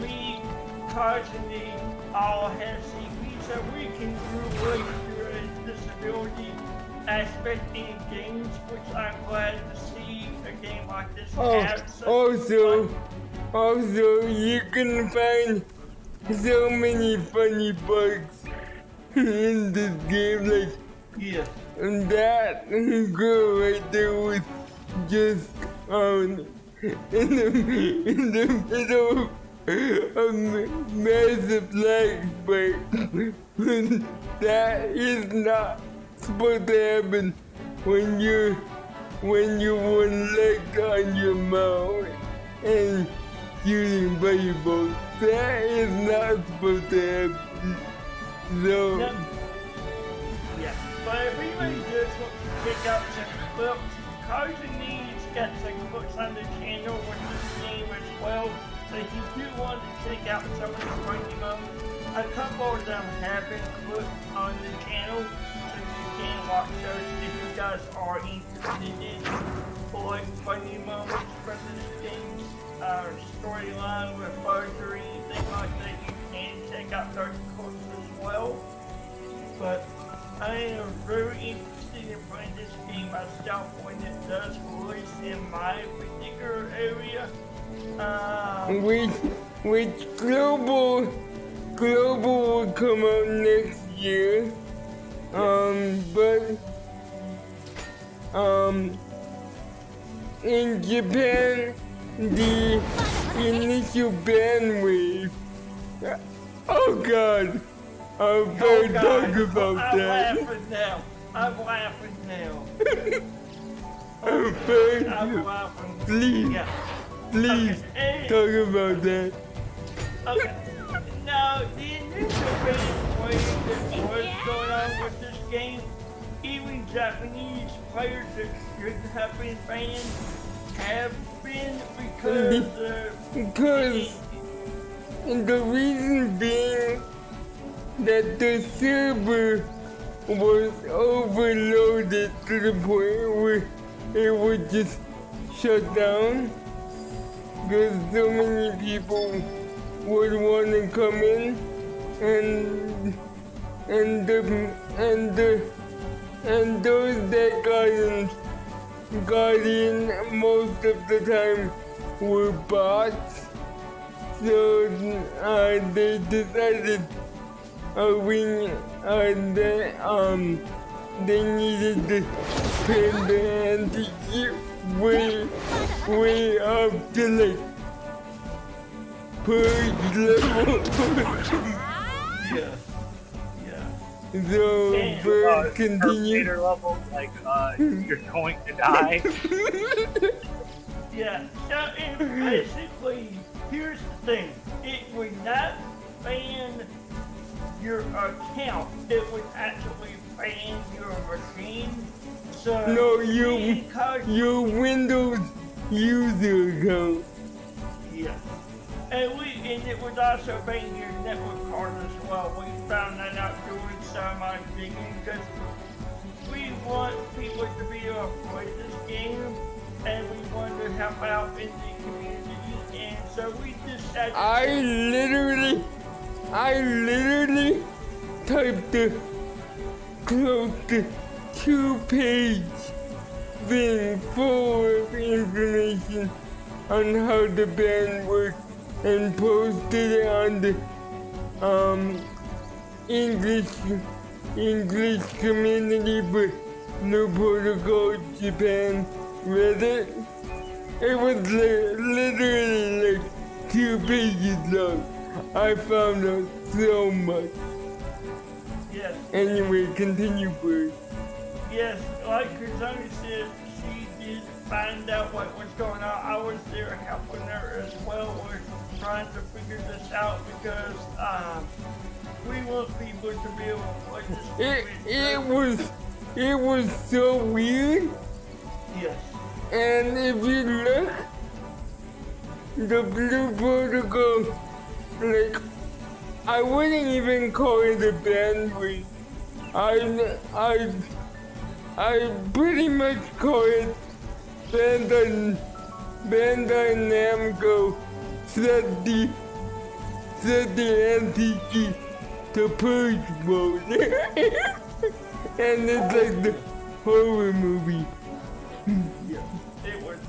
me, Taj, and me all have CP, so we can relate to a disability aspect in games, which I'm glad to see a game like this have. Also, you can find so many funny bugs in this game, like Yes. and that girl right there was just in the middle of massive lag spike. That is not supposed to happen when you one leg on your mouth and shooting volleyballs. That is not supposed to happen. So. Yep. Yeah, but if anybody does want to check out some clips, Carson Needs got some clips on the channel with this game as well. So if you do want to check out some of the funny moments, a couple of them have been put on the channel, so you can watch those if you guys are interested in funny moments from this game's storyline with Buzzer or anything like that. You can check out those clips as well. But I am very interested in playing this game myself when it does release in my particular area. Which global will come out next year. But in Japan, the initial ban wave. Oh God, I better talk about that. I'm laughing now. I'm laughing. Please. Yeah. Please Okay. talk about that. Okay. Now, the initial ban wave that was going on with this game, even Japanese players that shouldn't have been banned have been because And the reason being that the server was overloaded to the point where it would just shut down because so many people would want to come in and those that got in most of the time were bots. So they decided they needed to turn the anti-cheat way up to like purge level. yeah. So, And, Bert, continue. Terminator level, like, you're going to die. yeah, so and basically, here's the thing. It would not ban your account. It would actually ban your machine. So No, we encourage- your Windows user account. Yeah. And it would also ban your network card as well. We found that out doing some digging because we want people to be able to play this game and we want to help out in the community, and so we decided I literally typed the close to 2-page thing full of information on how the ban works and posted it on the English community for No Protocol Japan Reddit. It was literally like 2 pages long. I found out so much. yes. Anyway, continue, Bert. Yes, like Kazami said, she did find out what was going on. I was there helping her as well. We're trying to figure this out because we want people to be able to play this game. It was so weird. Yes. And if you look, the Blue Protocol, like, I wouldn't even call it a bandwidth. I pretty much call it Bandai Namco set the NTG to purge mode. And it's like the horror movie.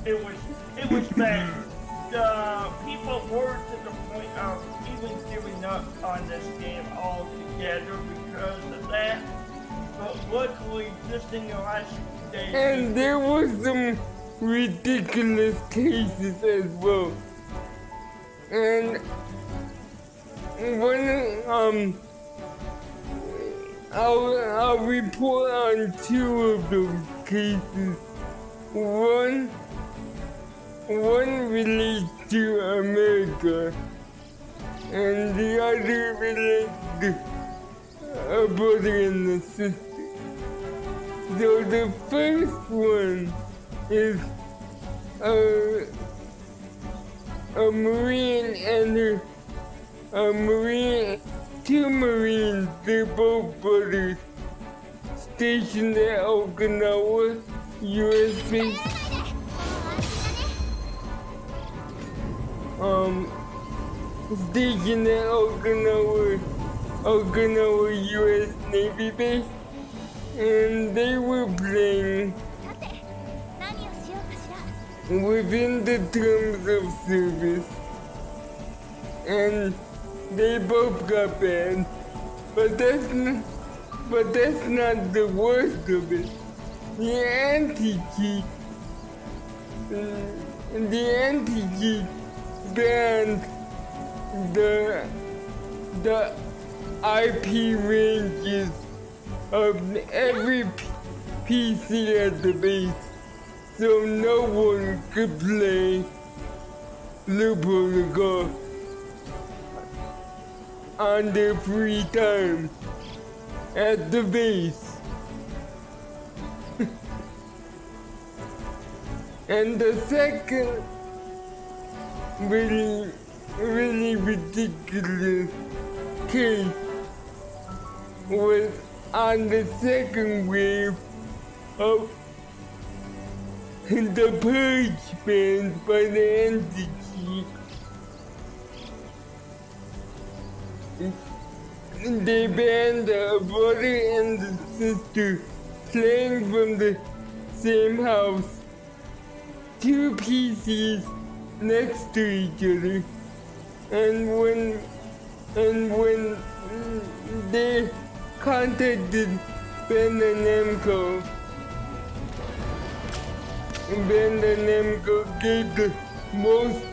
It was bad. People were to the point of even giving up on this game altogether because of that. But luckily, just in the last few days, And there were some ridiculous cases as well. And one, I'll report on 2 of those cases. One relates to America, and the other relates to a brother and a sister. So the first one is a Marine and two Marines, they're both brothers, stationed at Okinawa, US base. Stationed at Okinawa US Navy base, and they were playing さて何をしようかしら within the terms of service, and they both got banned. But that's not the worst of it. The anti-cheat banned the IP ranges of every PC at the base, so no one could play the protocol on their free time at the base. And the second really ridiculous case was on the second wave of the purge bans by the entity. They banned a brother and a sister playing from the same house, 2 PCs next to each other, and when they contacted Bandai Namco, Bandai Namco gave the most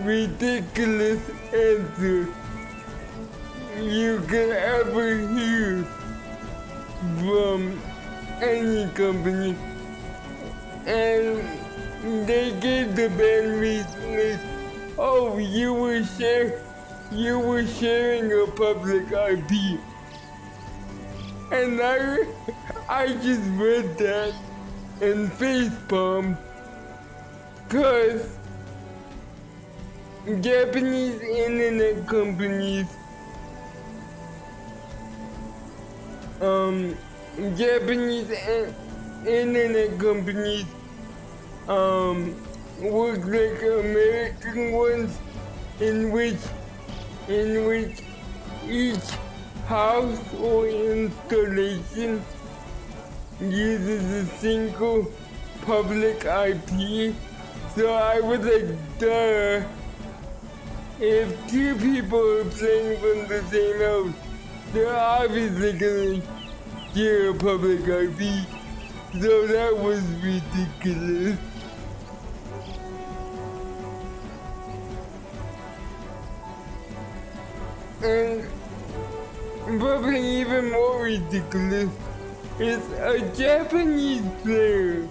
ridiculous answer you could ever hear from any company. And they gave the bad reason is, oh, you were sharing a public IP. And I just read that and facepalmed, cause Japanese internet companies work like American ones, in which each house or installation uses a single public IP. So I was like, duh. If two people are playing from the same house, they're obviously gonna share a public IP. So that was ridiculous. And probably even more ridiculous is a Japanese player.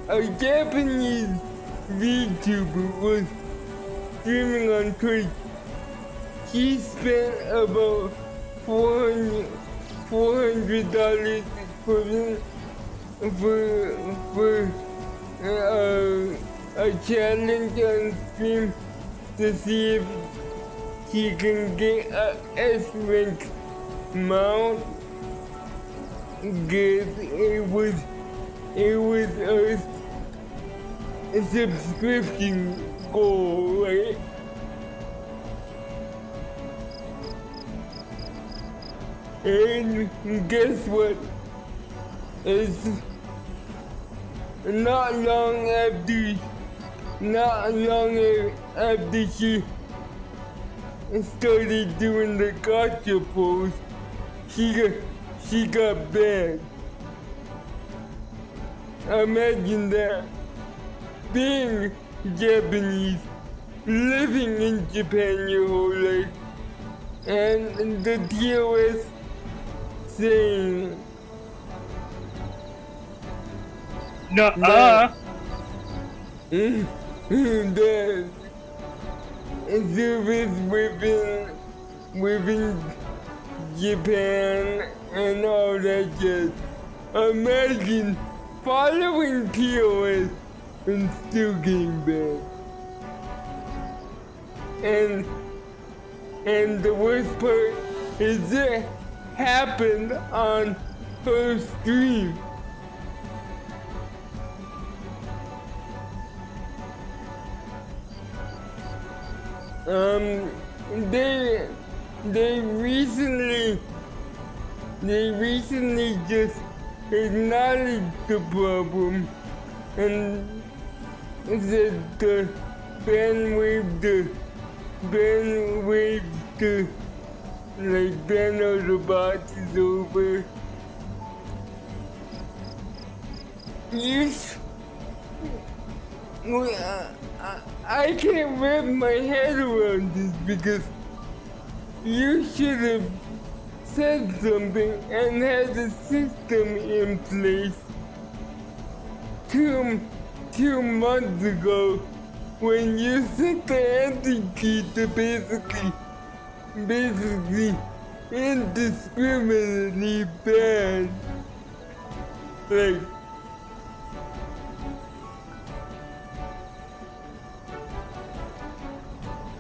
A Japanese VTuber was streaming on Twitch. He spent about $400 equivalent for a challenge on stream to see if he can get a S-rank mount. Cause it was a subscription goal, right? And guess what? It's not long after she started doing the gotcha pose, she got banned. Imagine that. Being Japanese, living in Japan your whole life, and the TOS saying No, that service within Japan and all that jazz. Imagine following TOS and still getting banned. And the worst part is it happened on her stream. They recently just acknowledged the problem and said the ban waived all the bots is over. I can't wrap my head around this because you should have said something and had a system in place 2 months ago when you set the entry key to basically indiscriminately ban. Like,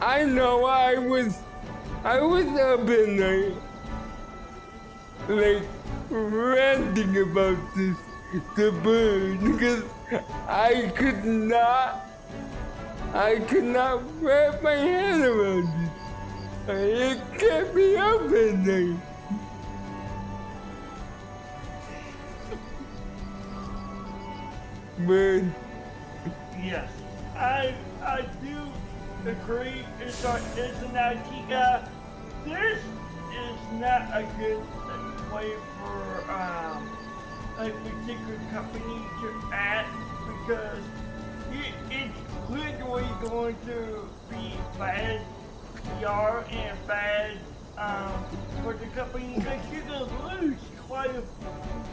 I know I was up at night, like, ranting about this to Bird because I could not wrap my head around it. It kept me up at night. But Yes, I do agree. It's an IT guy. This is not a good way for a particular company to act because it's literally going to be bad PR and bad for the company because you're gonna lose quite a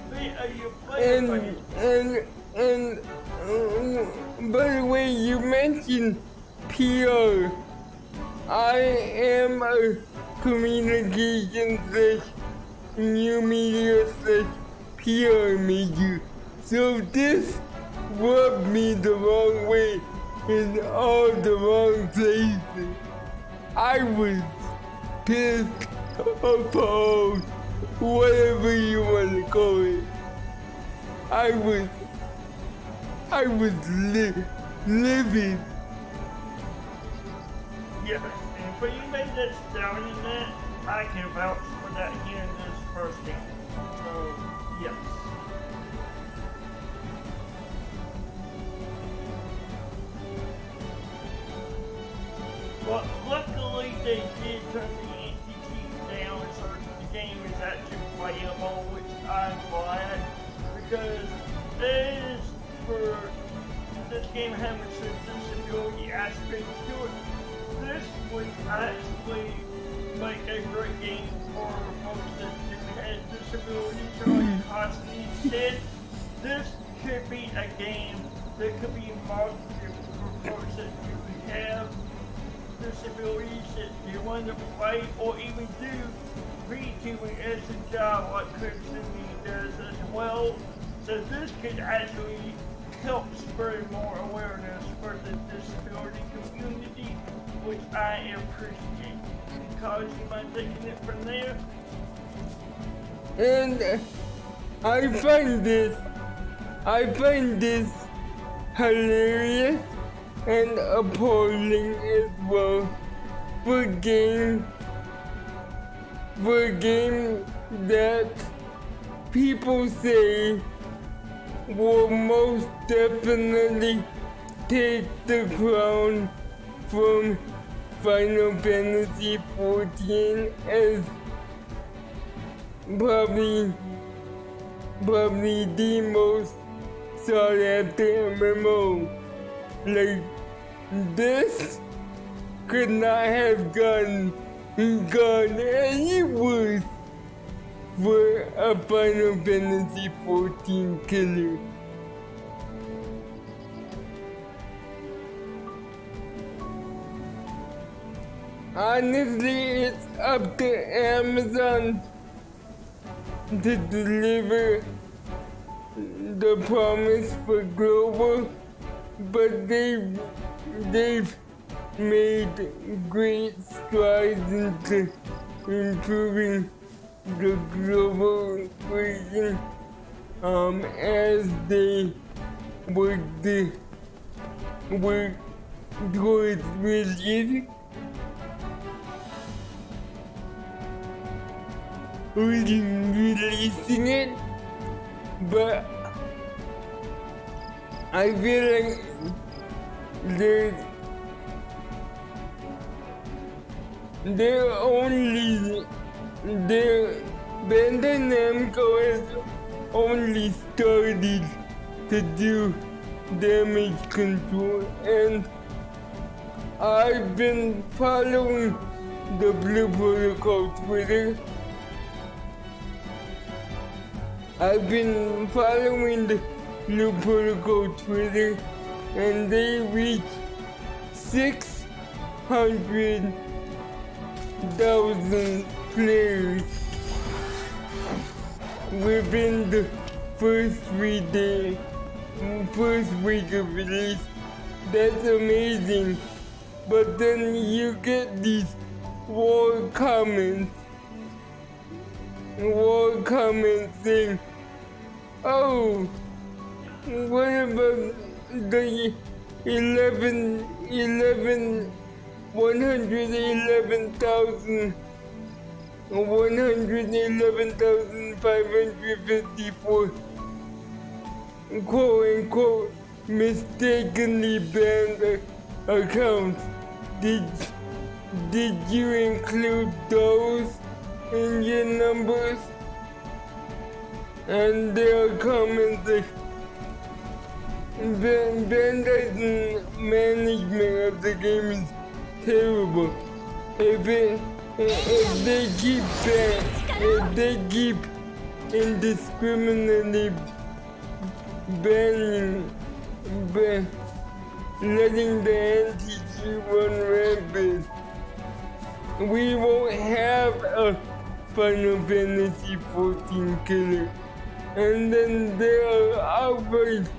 bit of your player base. And by the way, you mentioned PR. I am a communications / new media / PR major. So this rubbed me the wrong way in all the wrong places. I was pissed off, whatever you want to call it. I was livid. Yes, and for anybody that's doubting that, I can vouch for that here in this first game. So, yes. But luckily they did turn the anti-cheat down so the game is actually playable, which I'm glad because it is for this game having some disability aspect to it. This would actually make a great game for folks that had disabilities or like constantly said. This could be a game that could be marketed for folks that do have disabilities that you want to play or even do VTubing as a job like Crimson does as well. So this could actually help spread more awareness for the disability community, which I appreciate. Because you mind taking it from there? And I find this hilarious and appalling as well for a game that people say will most definitely take the crown from Final Fantasy XIV as probably the most sought after MMO. Like, this could not have gone any worse for a Final Fantasy XIV killer. Honestly, it's up to Amazon to deliver the promise for global, but they've made great strides into improving the global version as they work towards releasing it, but I feel like Bandai Namco has only started to do damage control, and I've been following the Blue Protocol Twitter. I've been following the Blue Protocol Twitter, and they reached 600,000 players within the first week of release. That's amazing. But then you get these war comments saying, oh, what about the 111,554 quote unquote mistakenly banned accounts? Did you include those in your numbers? And there are comments like, Bandai's management of the game is terrible. if they keep indiscriminately letting the NTG run rampant, we won't have a Final Fantasy XIV killer. And then there are outright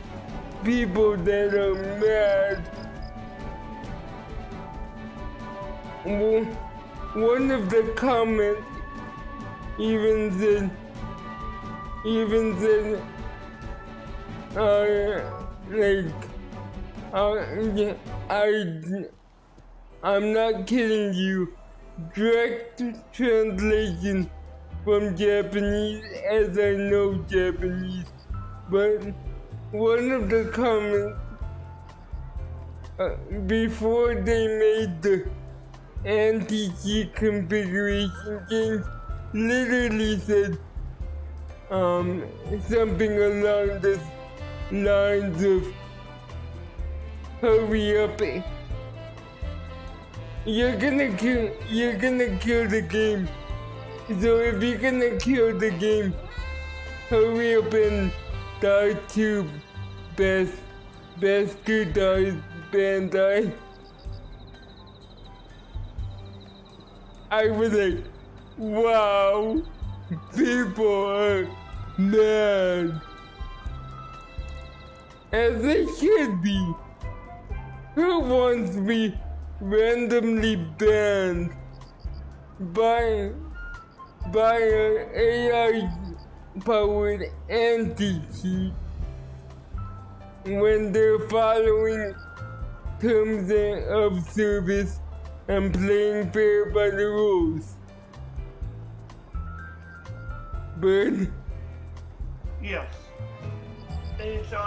people that are mad. One of the comments even said, I'm not kidding you. Direct translation from Japanese, as I know Japanese, but one of the comments before they made the anti-cheat configuration change literally said something along the lines of, hurry up, you're gonna kill the game. So if you're gonna kill the game, hurry up and die to Bastardized Bandai. I was like, wow, people are mad. As they should be. Who wants to be randomly banned by an AI-powered anti-cheat when they're following terms of service and playing fair by the rules? Bird? Yes. And so,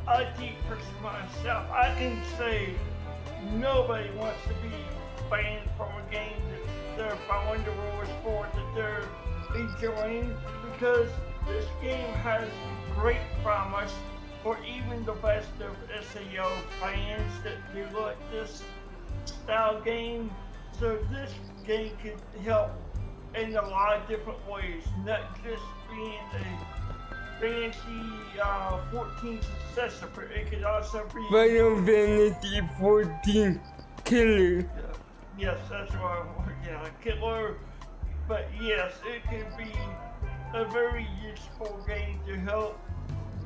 I think for myself, I can say nobody wants to be banned from a game that they're following the rules for, that they're enjoying, because this game has great promise for even the best of SAO fans that do like this style game. So this game could help in a lot of different ways, not just being a fancy 14 successor, but it could also be Final Fantasy 14 killer. Yes, that's what I want. Yeah, killer. But yes, it could be a very useful game to help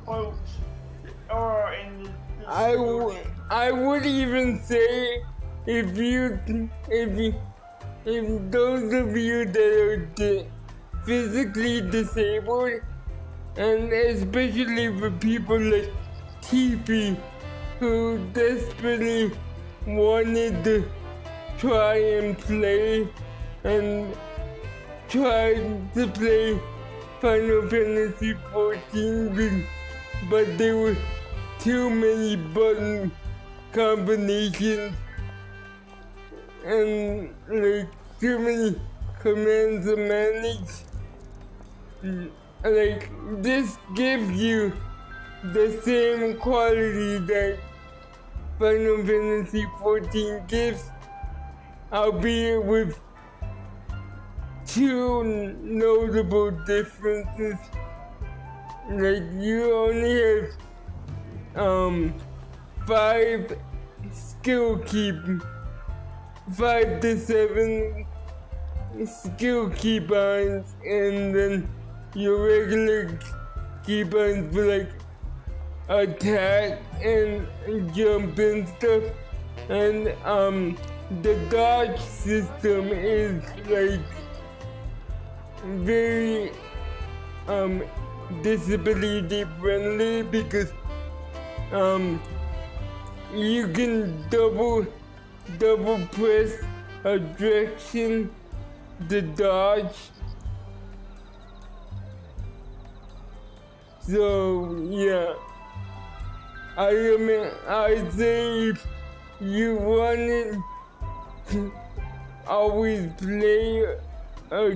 folks that are in the I would even say if those of you that are physically disabled, and especially for people like Tiffy, who desperately wanted to try and play Final Fantasy XIV, but there were too many button combinations and like too many commands to manage. Like, this gives you the same quality that Final Fantasy XIV gives, albeit with two notable differences. Like, you only have 5 to 7 skill keybinds, and then your regular keybinds for like attack and jump and stuff. And the dodge system is like very disability friendly, because you can double press a direction to dodge. So yeah, I say if you wanted to always play a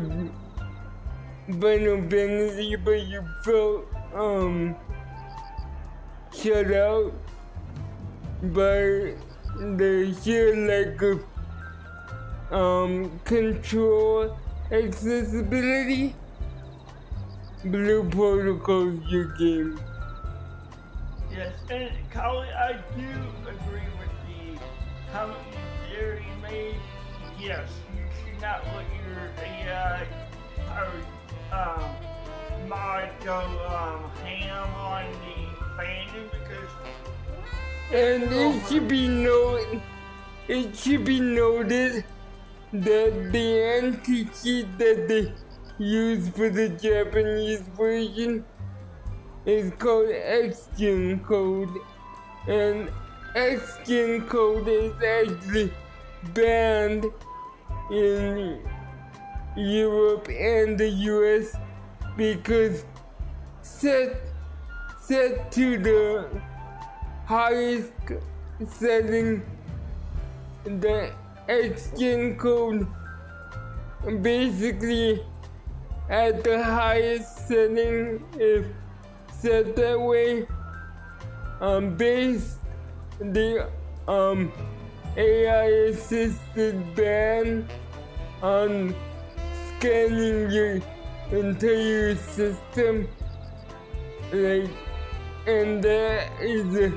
Final Fantasy, but you felt shut out by the sheer lack of control accessibility, Blue Protocol's your game. Yes, and Colin, I do agree with the comment you very made. Yes, you should not let your AI mod go ham on the fandom because And it should be noted that the anti-cheat that they use for the Japanese version is called XGen code, and XGen code is actually banned in Europe and the US because set to the highest setting, the XGen code basically at the highest setting, if set that way, base the AI assisted ban on scanning your entire system, like, and that is a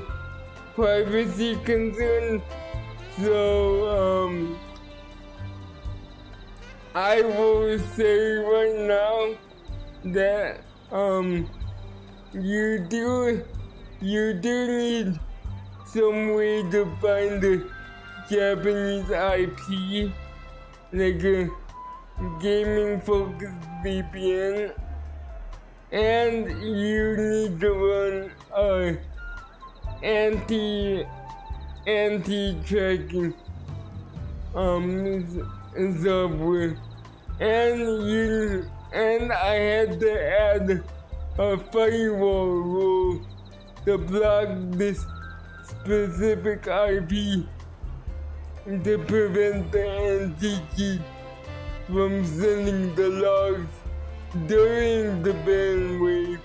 privacy concern. So I will say right now that you do need some way to find the Japanese IP, like a gaming focused VPN, and you need to run anti-tracking software, and I had to add a firewall rule to block this specific IP to prevent the anti-cheat from sending the logs during the ban wave,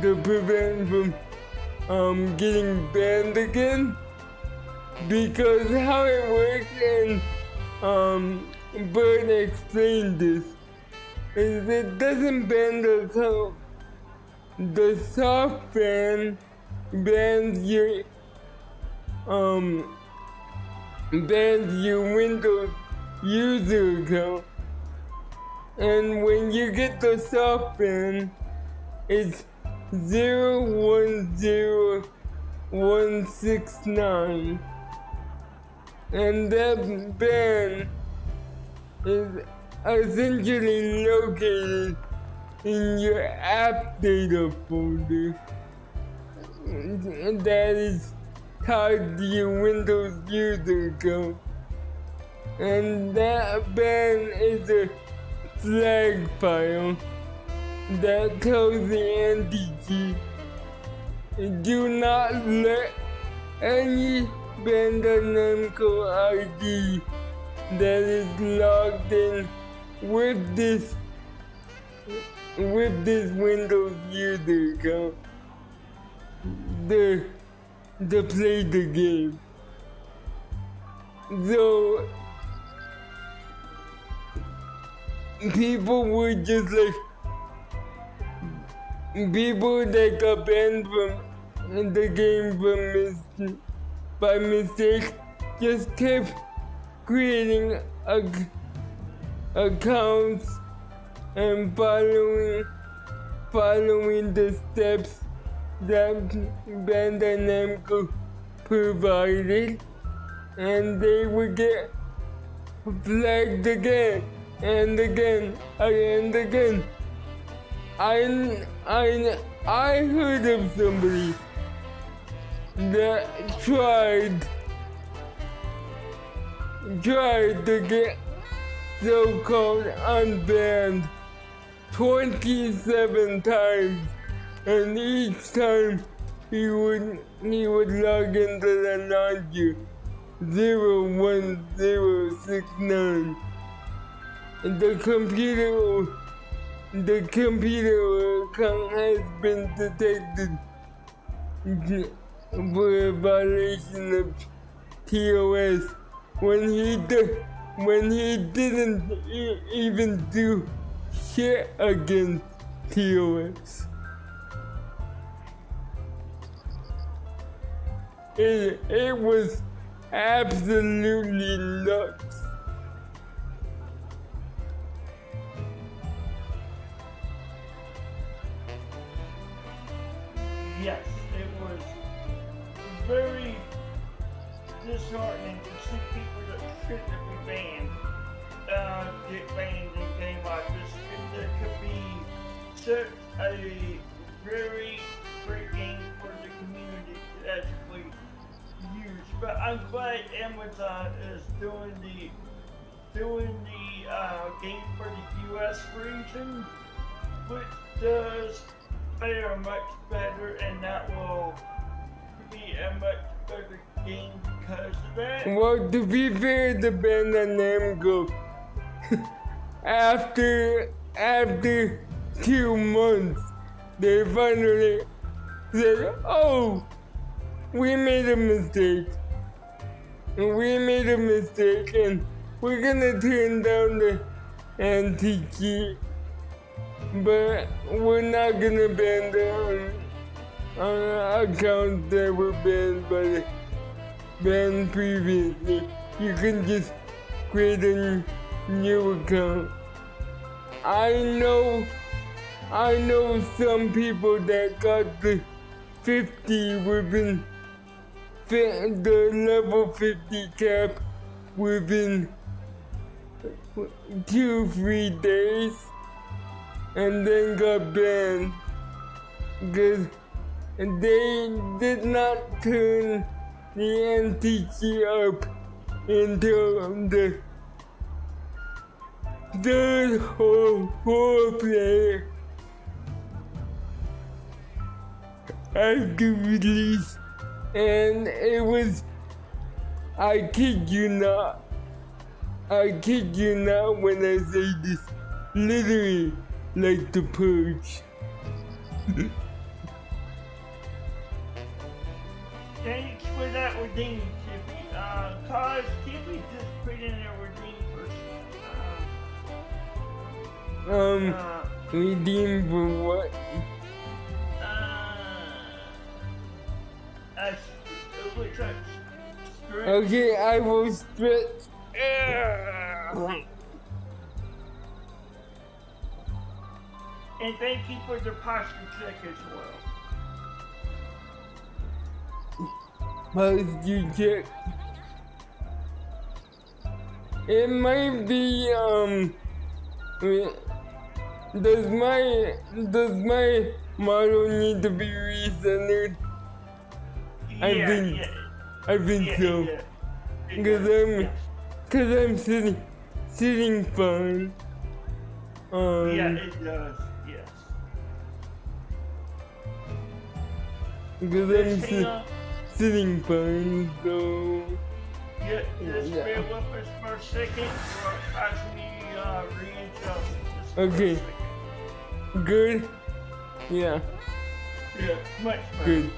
to prevent from getting banned again. Because how it works, and Bert explained this, is it doesn't ban the account. The soft ban bans your Windows user account, and when you get the soft ban, it's 010169, and that ban is essentially located in your app data folder that is tied to your Windows user account. And that ban is a flag file that tells the anti-cheat, do not let any Bandai Namco ID that is logged in with this Windows user account to play the game. So people were just like, people that got banned from the game by mistake just kept creating accounts and following the steps that Bandai Namco provided, and they would get flagged again and again and again. I heard of somebody that tried to get so-called unbanned 27 times, and each time he would log into the launcher 01069, and the computer account has been detected for a violation of TOS when he when he didn't even do shit against TOS. It was absolutely nuts. Yes, it was very disheartening to see people that shouldn't be banned get banned in a game like this. There could be such a very great game for the community to actually use. But I'm glad Amazon is doing the game for the US region, which does fare much better, and that will be a much better game because of that. Well, to be fair to Bandai Namco, after 2 months, they finally said, "Oh, we made a mistake. And we're gonna turn down the anti-cheat, but we're not gonna ban the accounts that were banned previously. You can just create a new account." I know some people that got the 50 within the level 50 cap within 2-3 days, and then got banned because they did not turn the NTC up until the third or fourth player after release, and it was, I kid you not when I say this, literally like the Purge. Thanks for that redeem, Tippy. Cause Tippy just put in a redeem for Redeem for what? it looks like stretch. Okay, I will stretch. And thank you for the posture check as well. Posture check. It might be does my model need to be recentered? I think so. Cause I'm sitting fine. Yeah, it does. Yes. Because I'm sitting fine, so. Yeah, just bear with us for a second. Or actually, readjust. Okay. Good. Yeah. Yeah, much better. Good.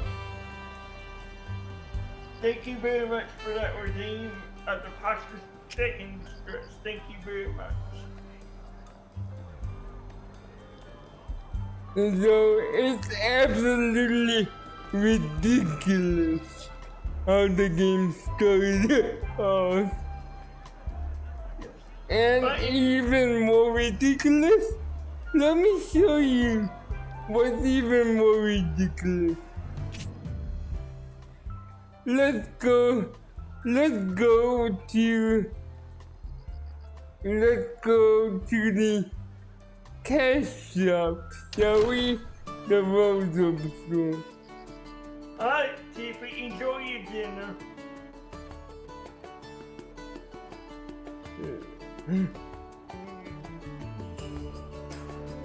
Thank you very much for that redeem of the posture checking stretch. Thank you very much. So it's absolutely ridiculous how the game started off. And even more ridiculous, let me show you what's even more ridiculous. Let's go to the cash shop, shall we? The Rose of School. Alright, Tiffy, enjoy your dinner.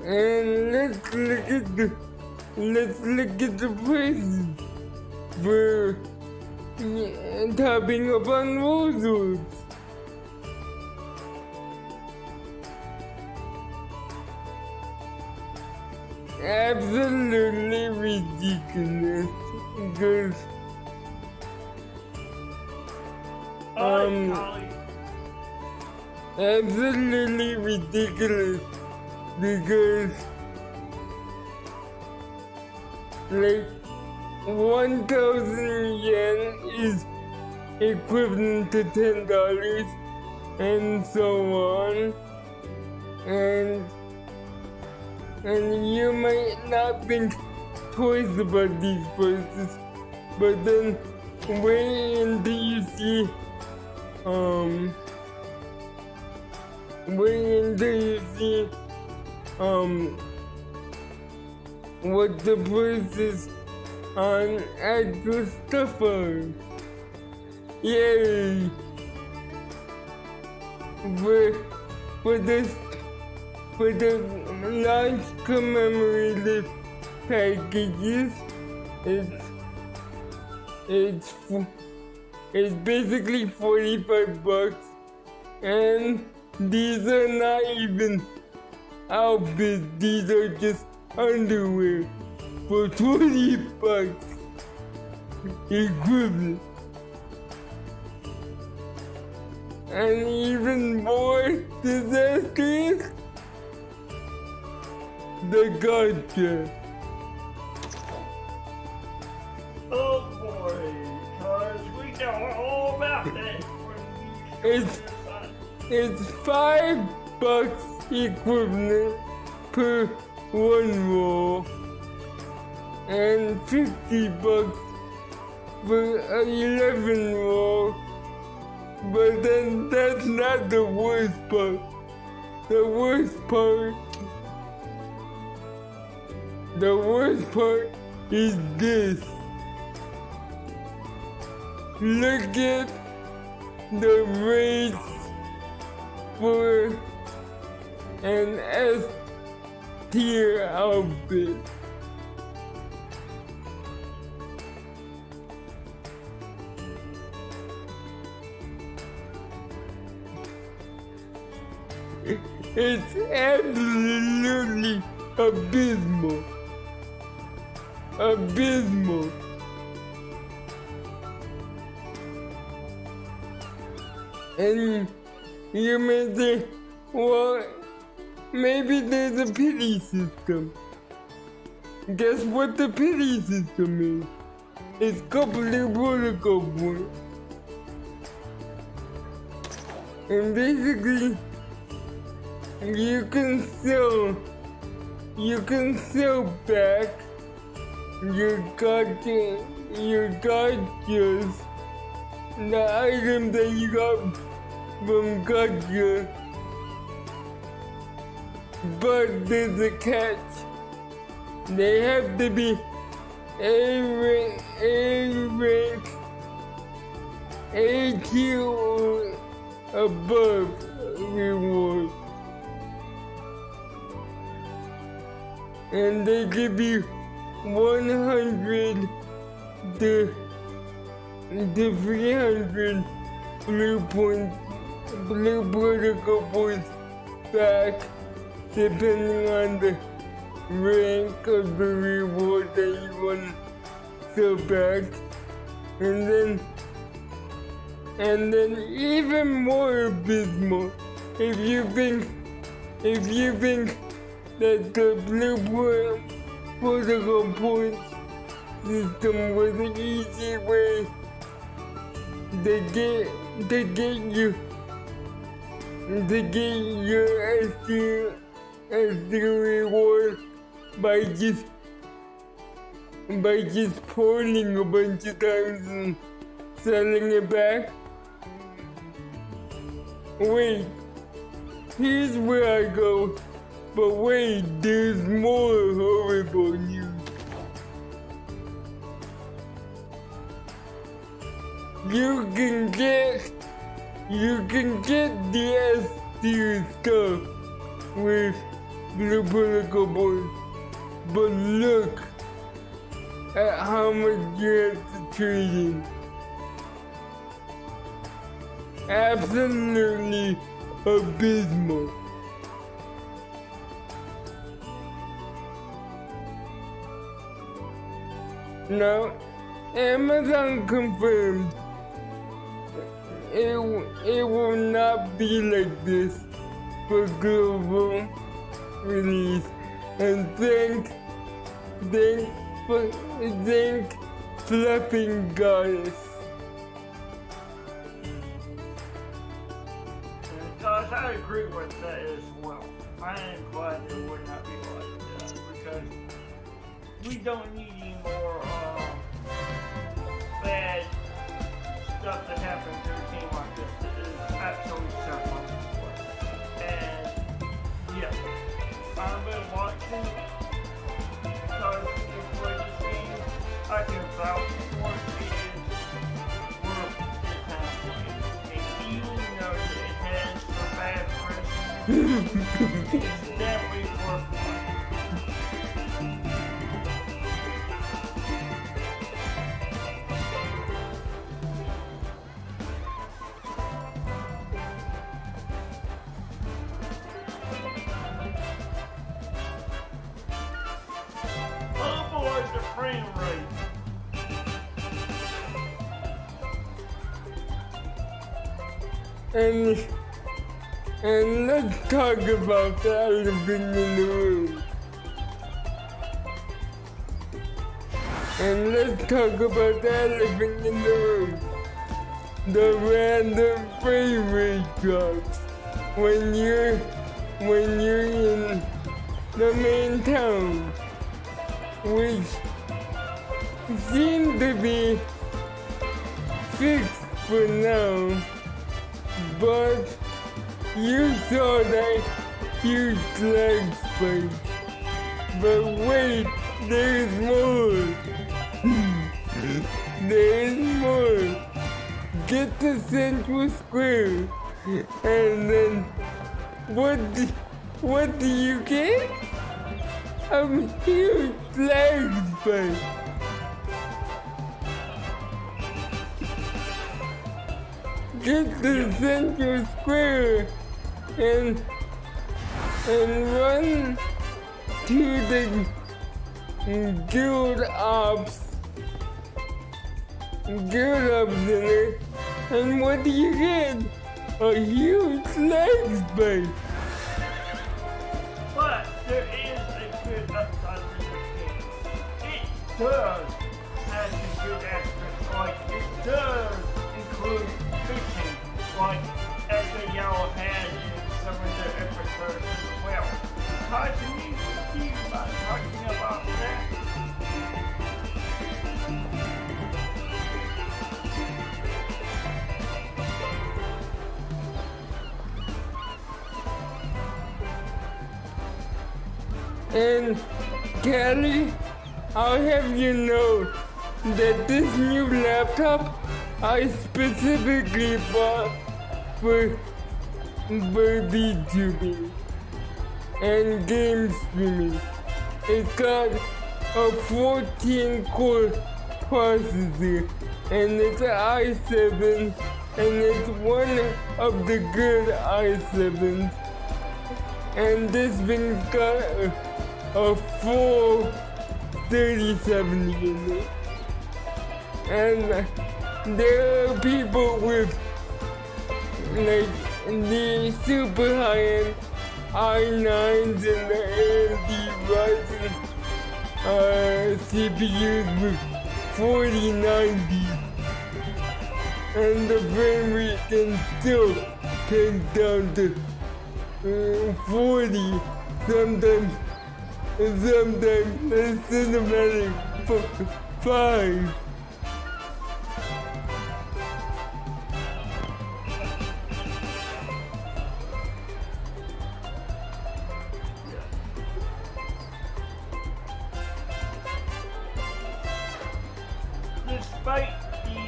And let's look at the prices for topping up on Rosewood. Absolutely ridiculous. Because Alright, Collie. absolutely ridiculous because like 1,000 yen is equivalent to $10 and so on, and you might not think twice about these prices, but then wait until you see what the prices on actual stuff are. Yay! For the large commemorative packages, it's basically $45, and these are not even outfits. These are just underwear for $20 equivalent. And even more disastrous, the gotcha. Oh boy, cause we know all about that when we It's $5 equivalent per one roll, and $50 for 11 rolls. But then that's not the worst part. The worst part is this. Look at the rates for an S tier outfit. It's absolutely abysmal. Abysmal. And you may say, well, maybe there's a pity system. Guess what the pity system is? It's coupling protocol points. And basically, you can sell back your gotchas, the items that you got from gotcha. But there's a catch. They have to be A tier or above reward. And they give you 100 to 300 blue protocol points back, depending on the rank of the reward that you want to sell back. And then even more abysmal, if you think that the blue protocol points system was an easy way to get your SD reward by just polling a bunch of times and selling it back. Wait, here's where I go. But wait, there's more horrible news. You can get the S tier stuff with Blue Protocol points, but look at how much you have to trade in. Absolutely abysmal. Now, Amazon confirmed it will not be like this for global release. And thank Flipping Goddess. Because I agree with that as well. I am glad it would not be like that because we don't need any more bad stuff that happens to a team like this. It is absolutely simple. And yeah, I've been watching because they play this game. I can vouch for it. It is worth the time playing. And even though it has some bad precedent, it's definitely worth playing. Oh boy, the frame rate. And let's talk about the elephant in the room. And let's talk about the elephant in the room. The random frame rate drops when you're in the main town, which seem to be fixed for now, but you saw that huge lag spike. But wait, there's more. There's more. Get to Central Square, and then what do you get? A huge lag spike. Get to Central Square and run to the Guild Ops Center, and what do you get? A huge lag spike. But there is a good upside to this game. It does have some good aspects, like it does include fishing, like Echo Yellow had in some of their episodes as well. Todd, can you see about talking about that? And Kelly, I'll have you know that this new laptop I specifically bought for VTubing and game streaming. It's got a 14-core processor, and it's an i7, and it's one of the good i7s. And this thing's got a full 3070 in it. And there are people with like the super high-end i9s and the AMD Ryzen CPUs with 4090s, and the frame rate can still take down to 40, sometimes the cinematic 5. Despite the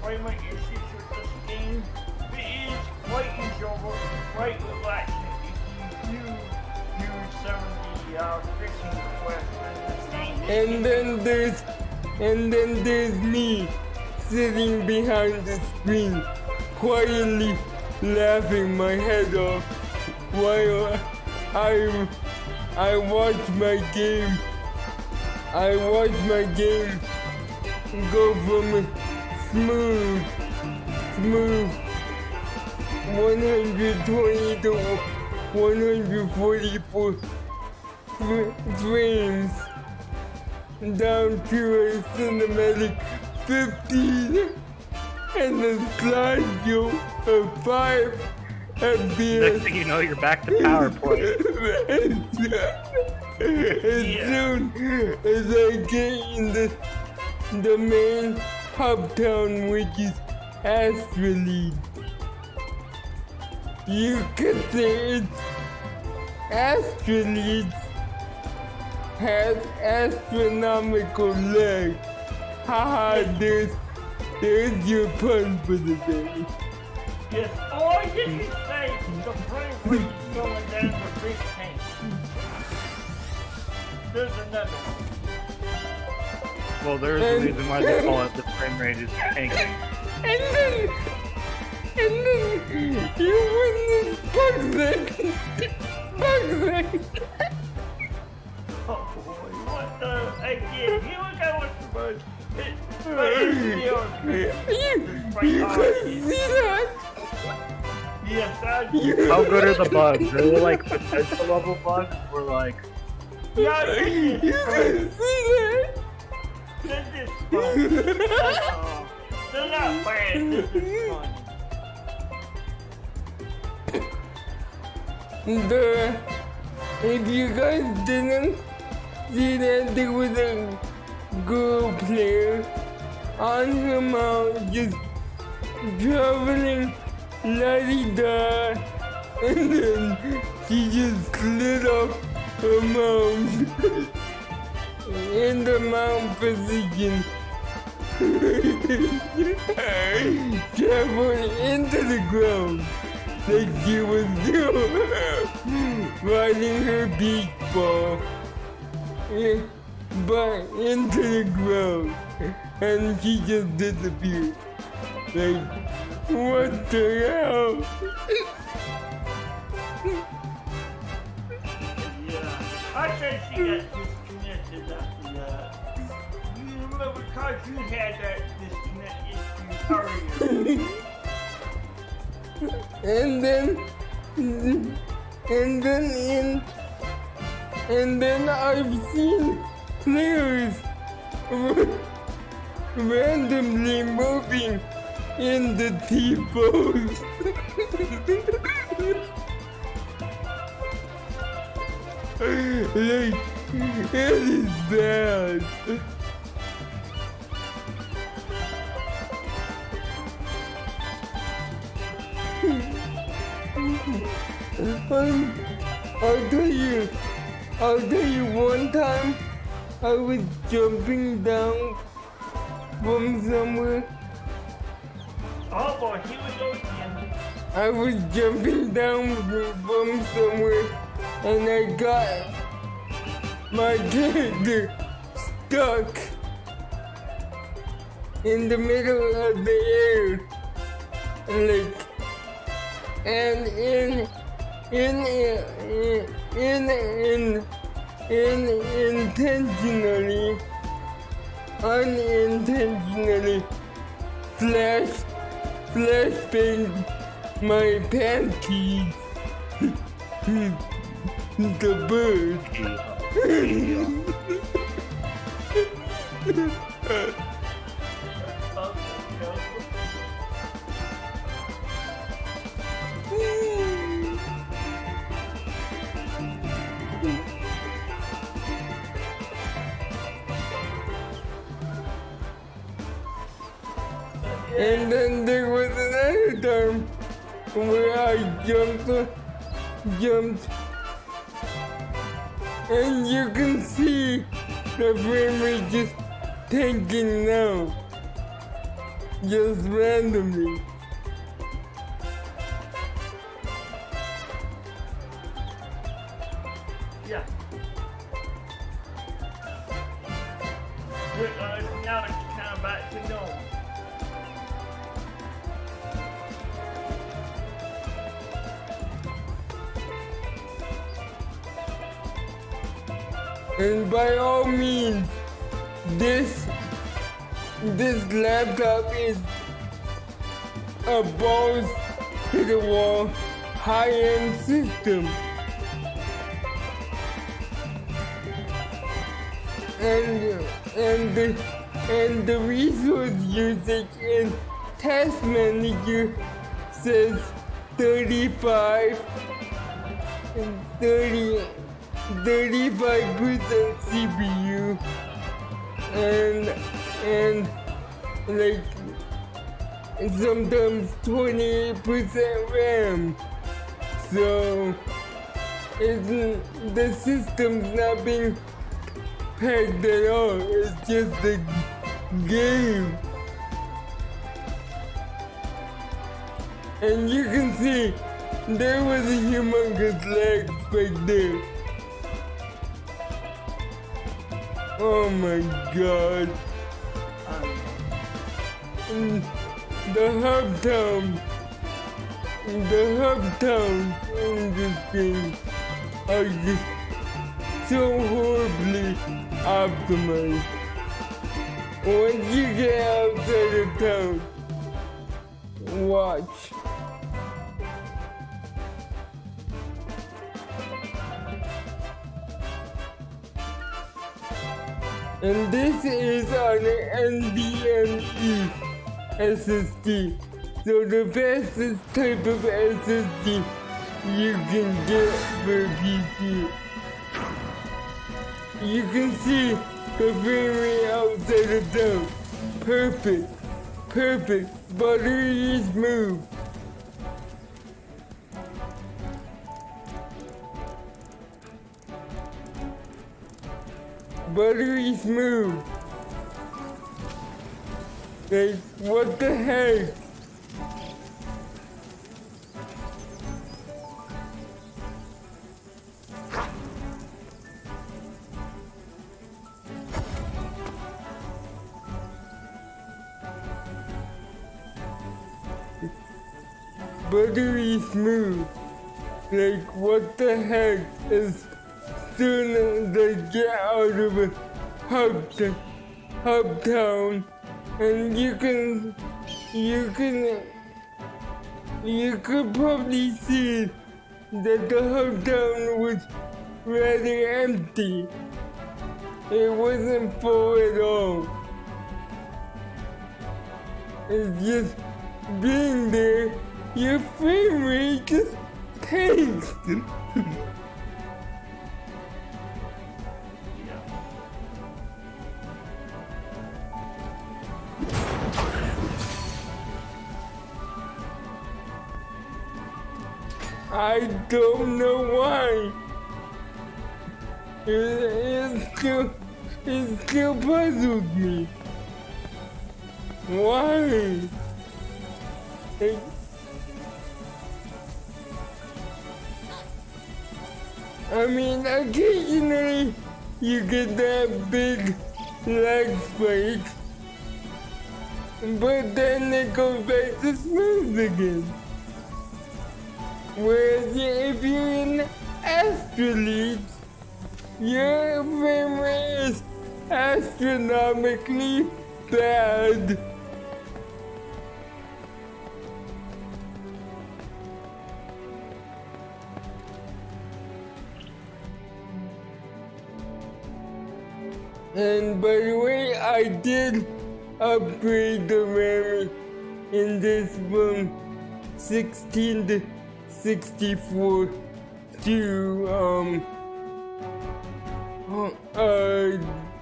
frame rate issues with this game, it is quite enjoyable, quite relaxing if you do use some of the fishing quests in this game. And then there's me sitting behind the screen, quietly laughing my head off while I watch my game. I watch my game go from smooth 120 to 144 frames down to a cinematic 15 and a slideshow of 5 Next FPS. thing you know, you're back to PowerPoint. As soon as I get in the main hub town, which is Astralead, you can say it's Astralead has astronomical lag. Haha, there's your pun for the day. Yes. Or you can say the frame rate is going down to 15. There's another one. Well, there's a reason why they call it the frame rate is tanking. And then you win this bug thing. Oh boy, what the? Again, here we go with the buzz. You couldn't see that. Yes, I do. How good are the bugs? Are they like potential level bugs or like? Yeah, You couldn't see that. this is fun. That's all. They're not bad, this is fun. If you guys didn't see that, there was a girl player on her mount just traveling la-di-da, and then she just slid off her mount in the mount position. Traveled into the ground like she was riding her beach ball, but into the ground, and she just disappeared. Like, what the hell? Yeah, I said she got disconnected after that. You remember because you had that disconnect issue earlier. And then I've seen players randomly moving in the T-pose. Like, it is bad. I'll tell you one time I was jumping down from somewhere. Oh boy, here we go again. I was jumping down from somewhere and I got my character stuck in the middle of the air. And unintentionally flashbanged my panties the bird. And then there was another time where I jumped, and you can see the frame rate just tanking now, just randomly. Yeah. Now it's kind of back to normal. And by all means, this laptop is a balls to the wall high-end system. And the resource usage in Task Manager says 35% CPU and like sometimes 28% RAM. So the system's not being packed at all. It's just a game. And you can see there was a humongous lag spike there. Oh my god. And the hub towns in this game are just so horribly optimized. Once you get outside of town, watch. And this is on an NVMe SSD. So the fastest type of SSD you can get for PC. You can see the frame rate outside of town. Perfect, buttery smooth. Buttery smooth. Like, what the heck? Buttery smooth. Like, what the heck? As soon as I get out of a hub town, and you could probably see that the hub town was rather empty. It wasn't full at all. It's just being there, your frame rate just tanks. I don't know why. It still puzzles me. Why? I mean, occasionally you get that big lag spike, but then it goes back to smooth again. Whereas if you're in Astrolith, your frame rate is astronomically bad. And by the way, I did upgrade the RAM in this from 16 to 64 to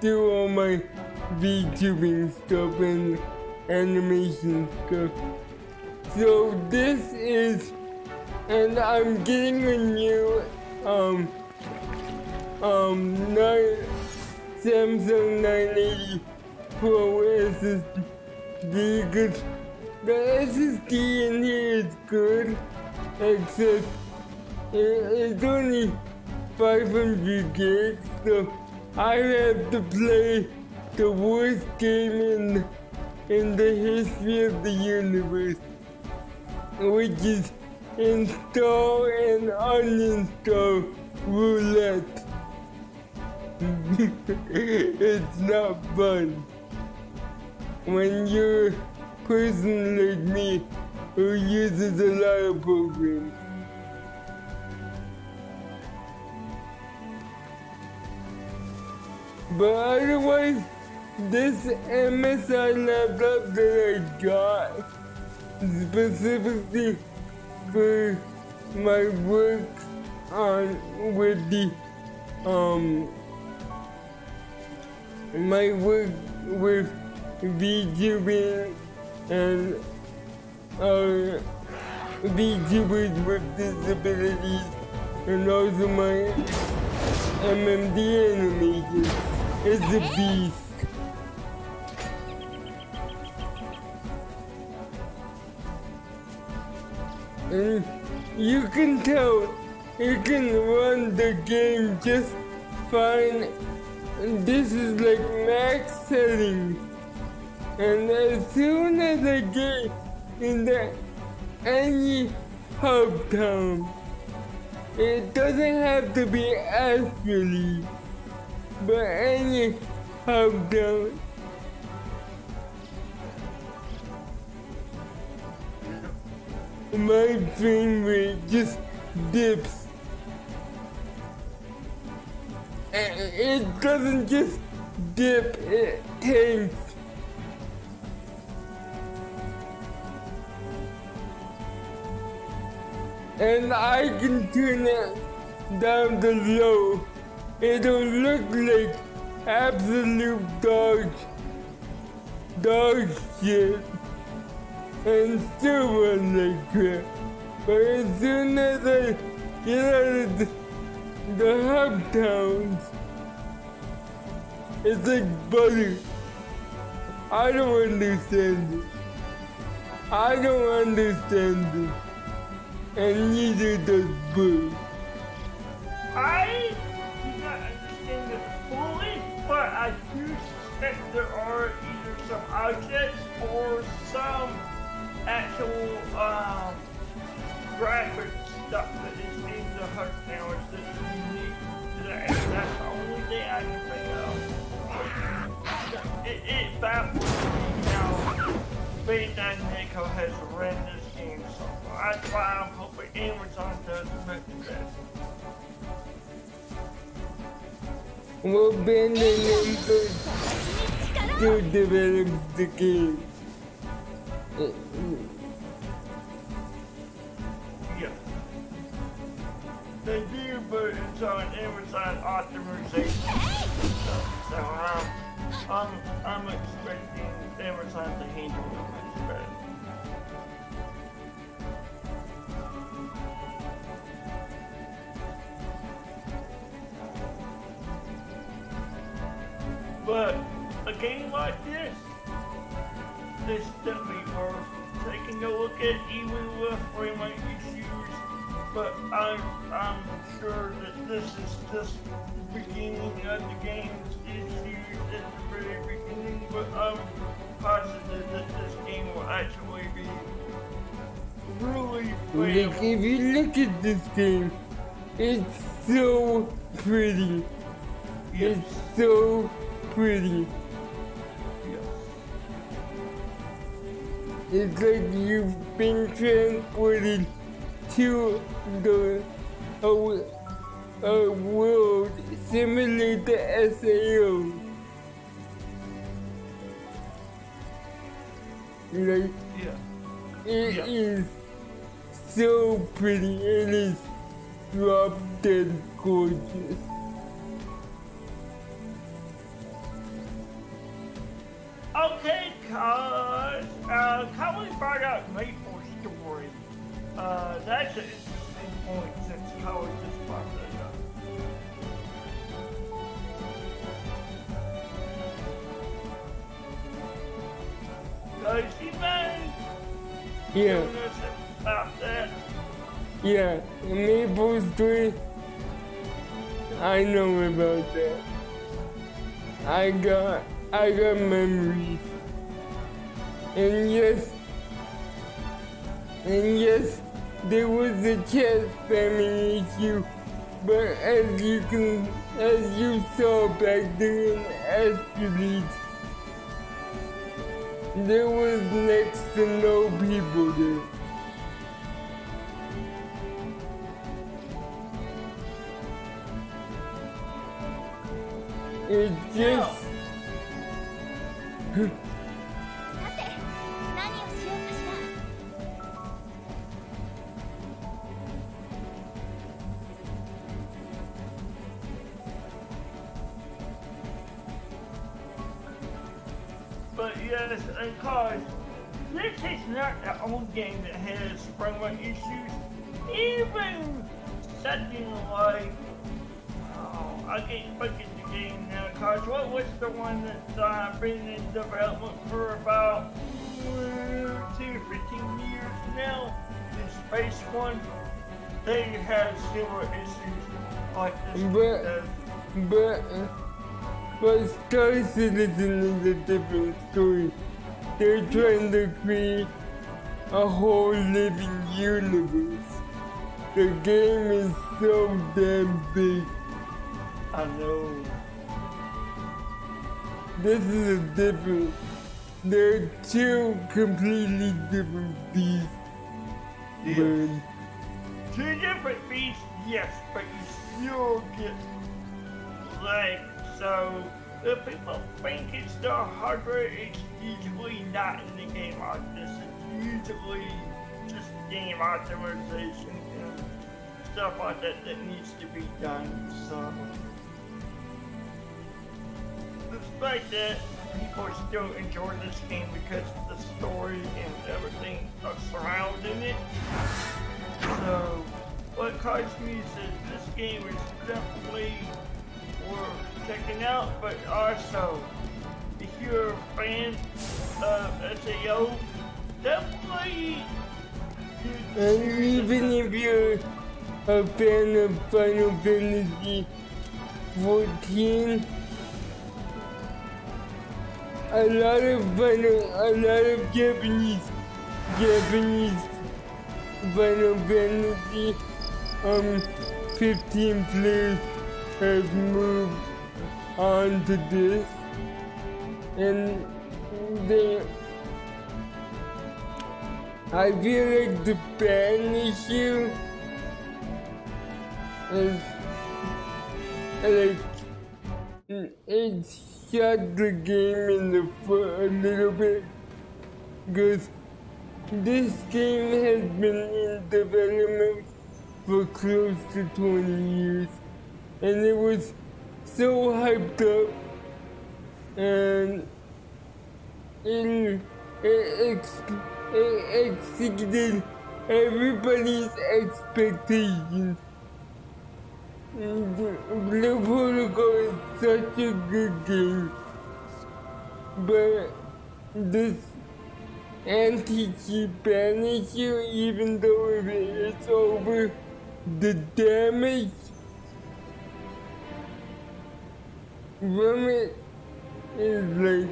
do all my VTubing stuff and animation stuff. So this is, and I'm getting a new Samsung 980 Pro SSD because the SSD in here is good, except it's only 500 gigs, so I have to play the worst game in the history of the universe, which is install and uninstall roulette. It's not fun when you're a person like me who uses a lot of programs. But otherwise, this MSI laptop that I got specifically for my work on with the my work with VTubing and VTubers with disabilities and also my MMD animation is a beast. And you can tell it can run the game just fine. And this is like max settings. And as soon as I get into any hub town, it doesn't have to be Astrally, but any hub town. My frame rate just dips. And it doesn't just dip, it tanks. And I can turn it down to low. It'll look like absolute dog shit. And still run like crap. But as soon as I get out of the hub towns, it's like butter. I don't understand it. I don't understand it. And neither does Boo. I do not understand it fully, but I do suspect there are either some objects or some actual graphic stuff that is in the HUD cameras that is unique to that. And that's the only thing I can think of. It baffles me how Bandai Namco has rendered this game so far. That's why I'm hoping Amazon does make the best. Well, Bandai Namco still develops the game. Yeah. They do, but it's on Amazon authorization. So I'm expecting Amazon to handle it much better. But a game like this is definitely worth taking a look at, even with frame rate issues. But I'm sure that this is just the beginning of the game's issues at the very beginning. But I'm positive that this game will actually be really playable. Like, if you look at this game, it's so pretty. Yes. It's so pretty. Yes. It's like you've been transported to a world similar to SAO. Like, Yeah. it Yeah. is so pretty. It is drop dead gorgeous. Okay, cuz, Colin brought up Maple Story. That's an interesting point since Colin just brought that up. Cuz he been Yeah, telling us about that. yeah. Maple Story. I know about that. I got memories. And yes, there was a chest spamming issue, but as you saw back there in Astrally, there was next to no people there. It's just さて何をしようかしら。 But yes, of course, this is not the only game that has framework issues. Even something like, oh, I can't forget the game now, cause what was the one that's been in development for about 10 or 15 years now? The Space one, they have similar issues like this. but Star Citizen is a different story. They're trying to create a whole living universe. The game is so damn big. I know. This is a different. They're two completely different beasts. Yes. But Two different beasts, yes, but you still get like so. If people think it's the hardware, it's usually not in the game like this. It's usually just game optimization and stuff like that that needs to be done. So, despite that, people still enjoy this game because of the story and everything surrounding it. So, what caused me says this game is definitely worth checking out, but also, if you're a fan of SAO, definitely. and even if you're a fan of Final Fantasy 14, a lot of Japanese Final Fantasy 15 players have moved on to this, and I feel like the ban issue is like it shot the game in the foot a little bit, because this game has been in development for close to 20 years, and it was so hyped up, and it exceeded everybody's expectations. Blue Protocol is such a good game, but this anti-cheat ban issue, even though it's over, the damage from it is like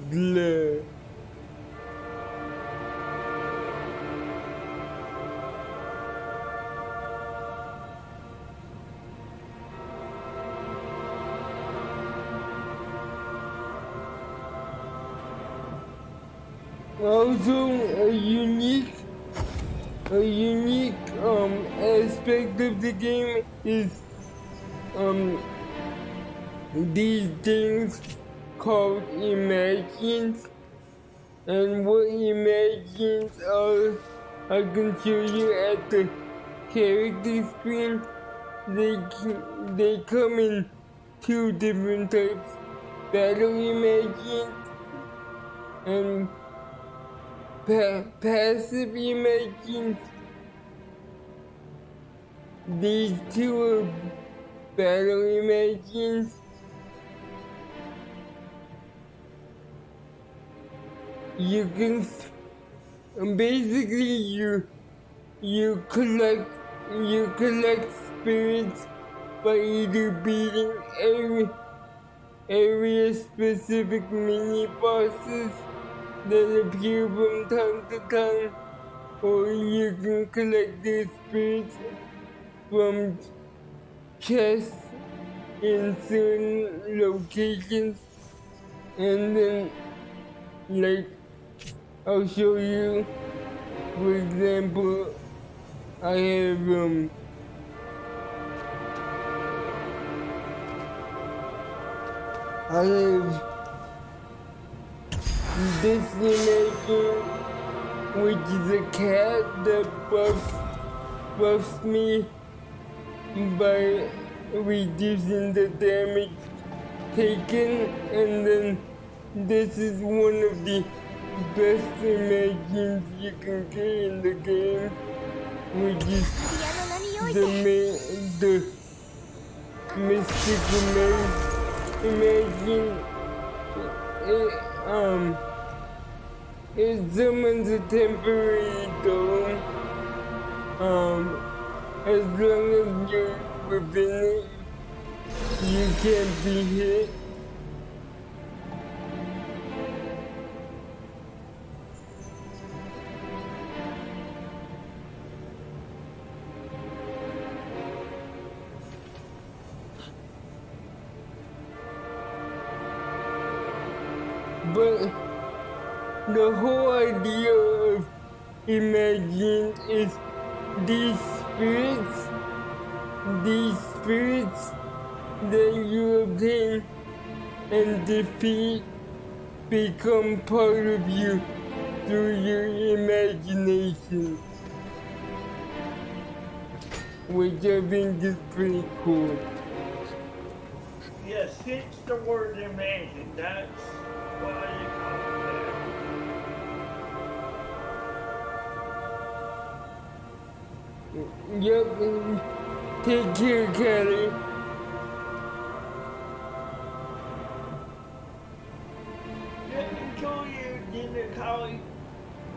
blood. Also, a unique aspect of the game is these things called imagines, and what imagines are, I can show you at the character screen. They come in two different types: battle imagines and passive imagines. These two are battle imagines. You can basically you collect spirits by either beating area specific mini bosses that appear from time to time, or you can collect their spirits from chests in certain locations, and then, like, I'll show you. For example, I have I have this imagine, which is a cat that buffs me by reducing the damage taken, and then this is one of the best imagines you can get in the game, which is 部屋の何用意 the mystical imagine it summons a temporary dome as long as you're within it you can't be hit. But the whole idea of Imagine is these spirits that you obtain and defeat become part of you through your imagination. Which I think is pretty cool. Yes, hence the word imagine. That's why they call it Yep. Take care, Kelly. that. Enjoy your dinner, Collie,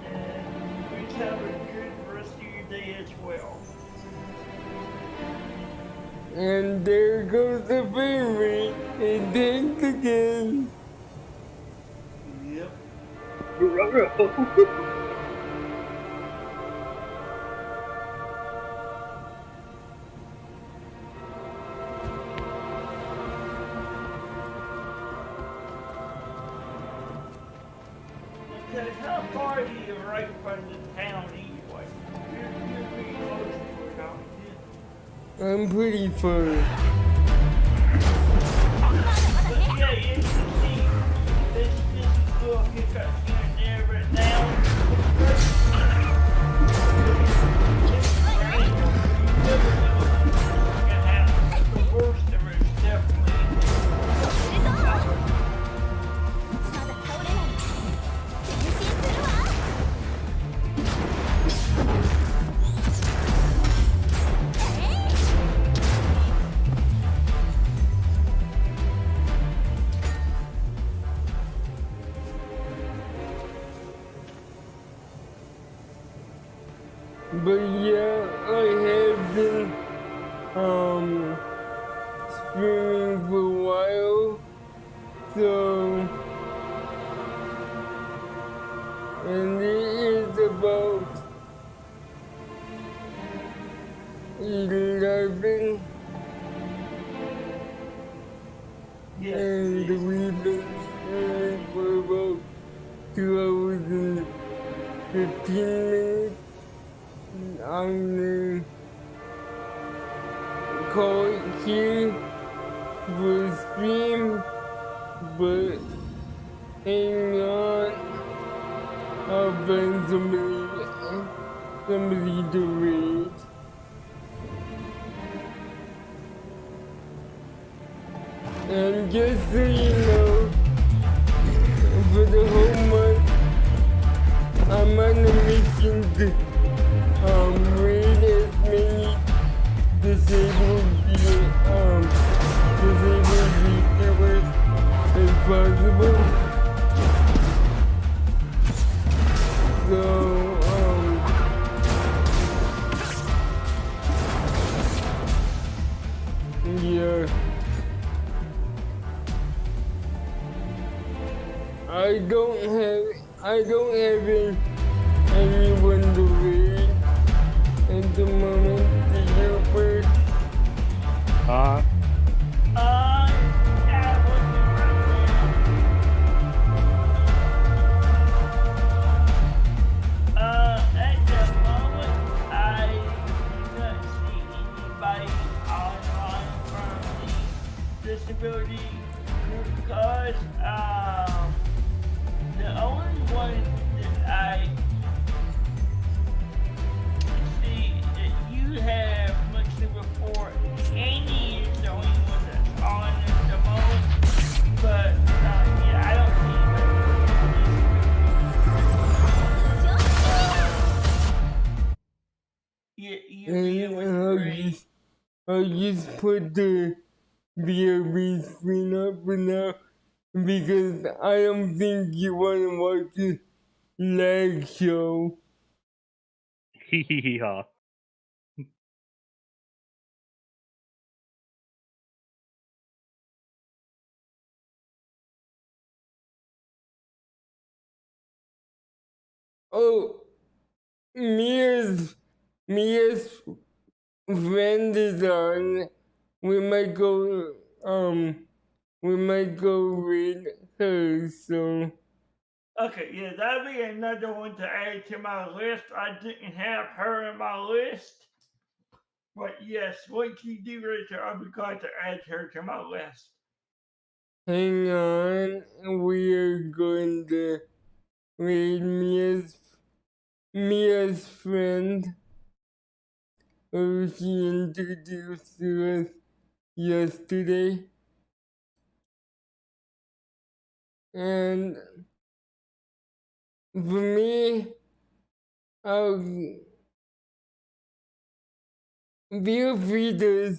and please have a good rest of your day as well. And there goes the fairy. It did again. Yep. Because how far are you right from the town anyway? You're pretty close to it, aren't you? I'm pretty far. But yeah, you can see this little hiccup here and there, but now it's rain. You never know what's gonna happen. The worst of it is definitely まだ倒れない前進するわ But yeah, I have been streaming for a while, so and it is about 11, yes. and we've been streaming for about 2 hours and 15 minutes. I'm gonna call it here for a stream, but hang on, I'll find somebody to read. And just so you know, for the whole month, I'm on a mission to read as many disabled viewers as possible. So, yeah. I don't have anyone to read at the moment. Do you first? Yeah, we'll be right there. At the moment, I do not see anybody online from the disability group card. and was great. I'll just put the BRB screen up for now because I don't think you want to watch the lag show. Yeah. Oh, Mia's friend is on. We might go read her, so Okay, yeah, that'd be another one to add to my list. I didn't have her in my list. But yes, once you do Richard, I'll be glad to add her to my list. hang on. We are going to read Mia's friend who she introduced to us yesterday. And for me, I'll feel free to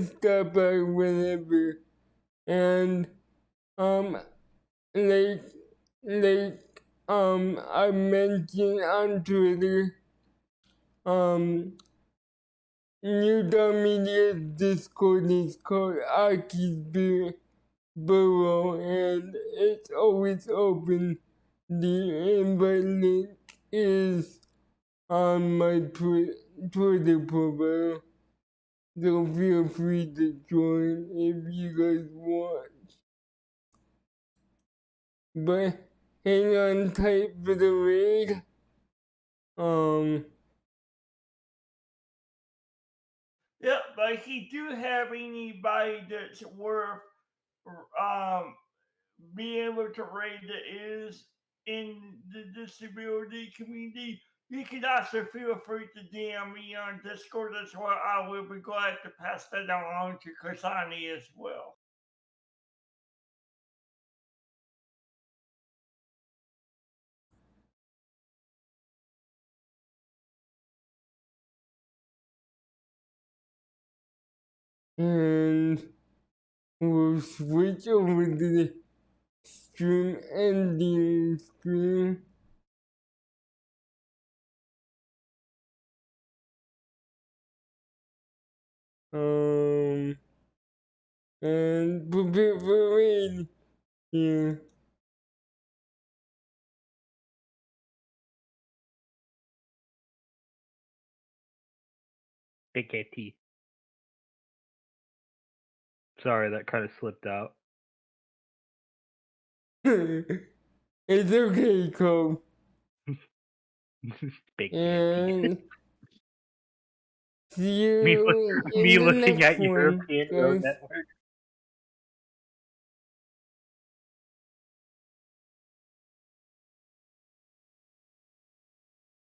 stop by whenever. And like I mentioned on Twitter, New Dawn Media's Discord is called Aki's Burrow, and it's always open. The invite link is on my Twitter profile, so feel free to join if you guys want. But hang on tight for the raid. Yeah, but if you do have anybody that's worth being able to rate that is in the disability community, you can also feel free to DM me on Discord as well. I will be glad to pass that along to Kasani as well. And we'll switch over to the stream ending screen. And prepare for raid here. AKT. Sorry, that kind of slipped out. It's okay, Cole. Big KT. And see Me, you in me the looking next at one, European Road guys. Network.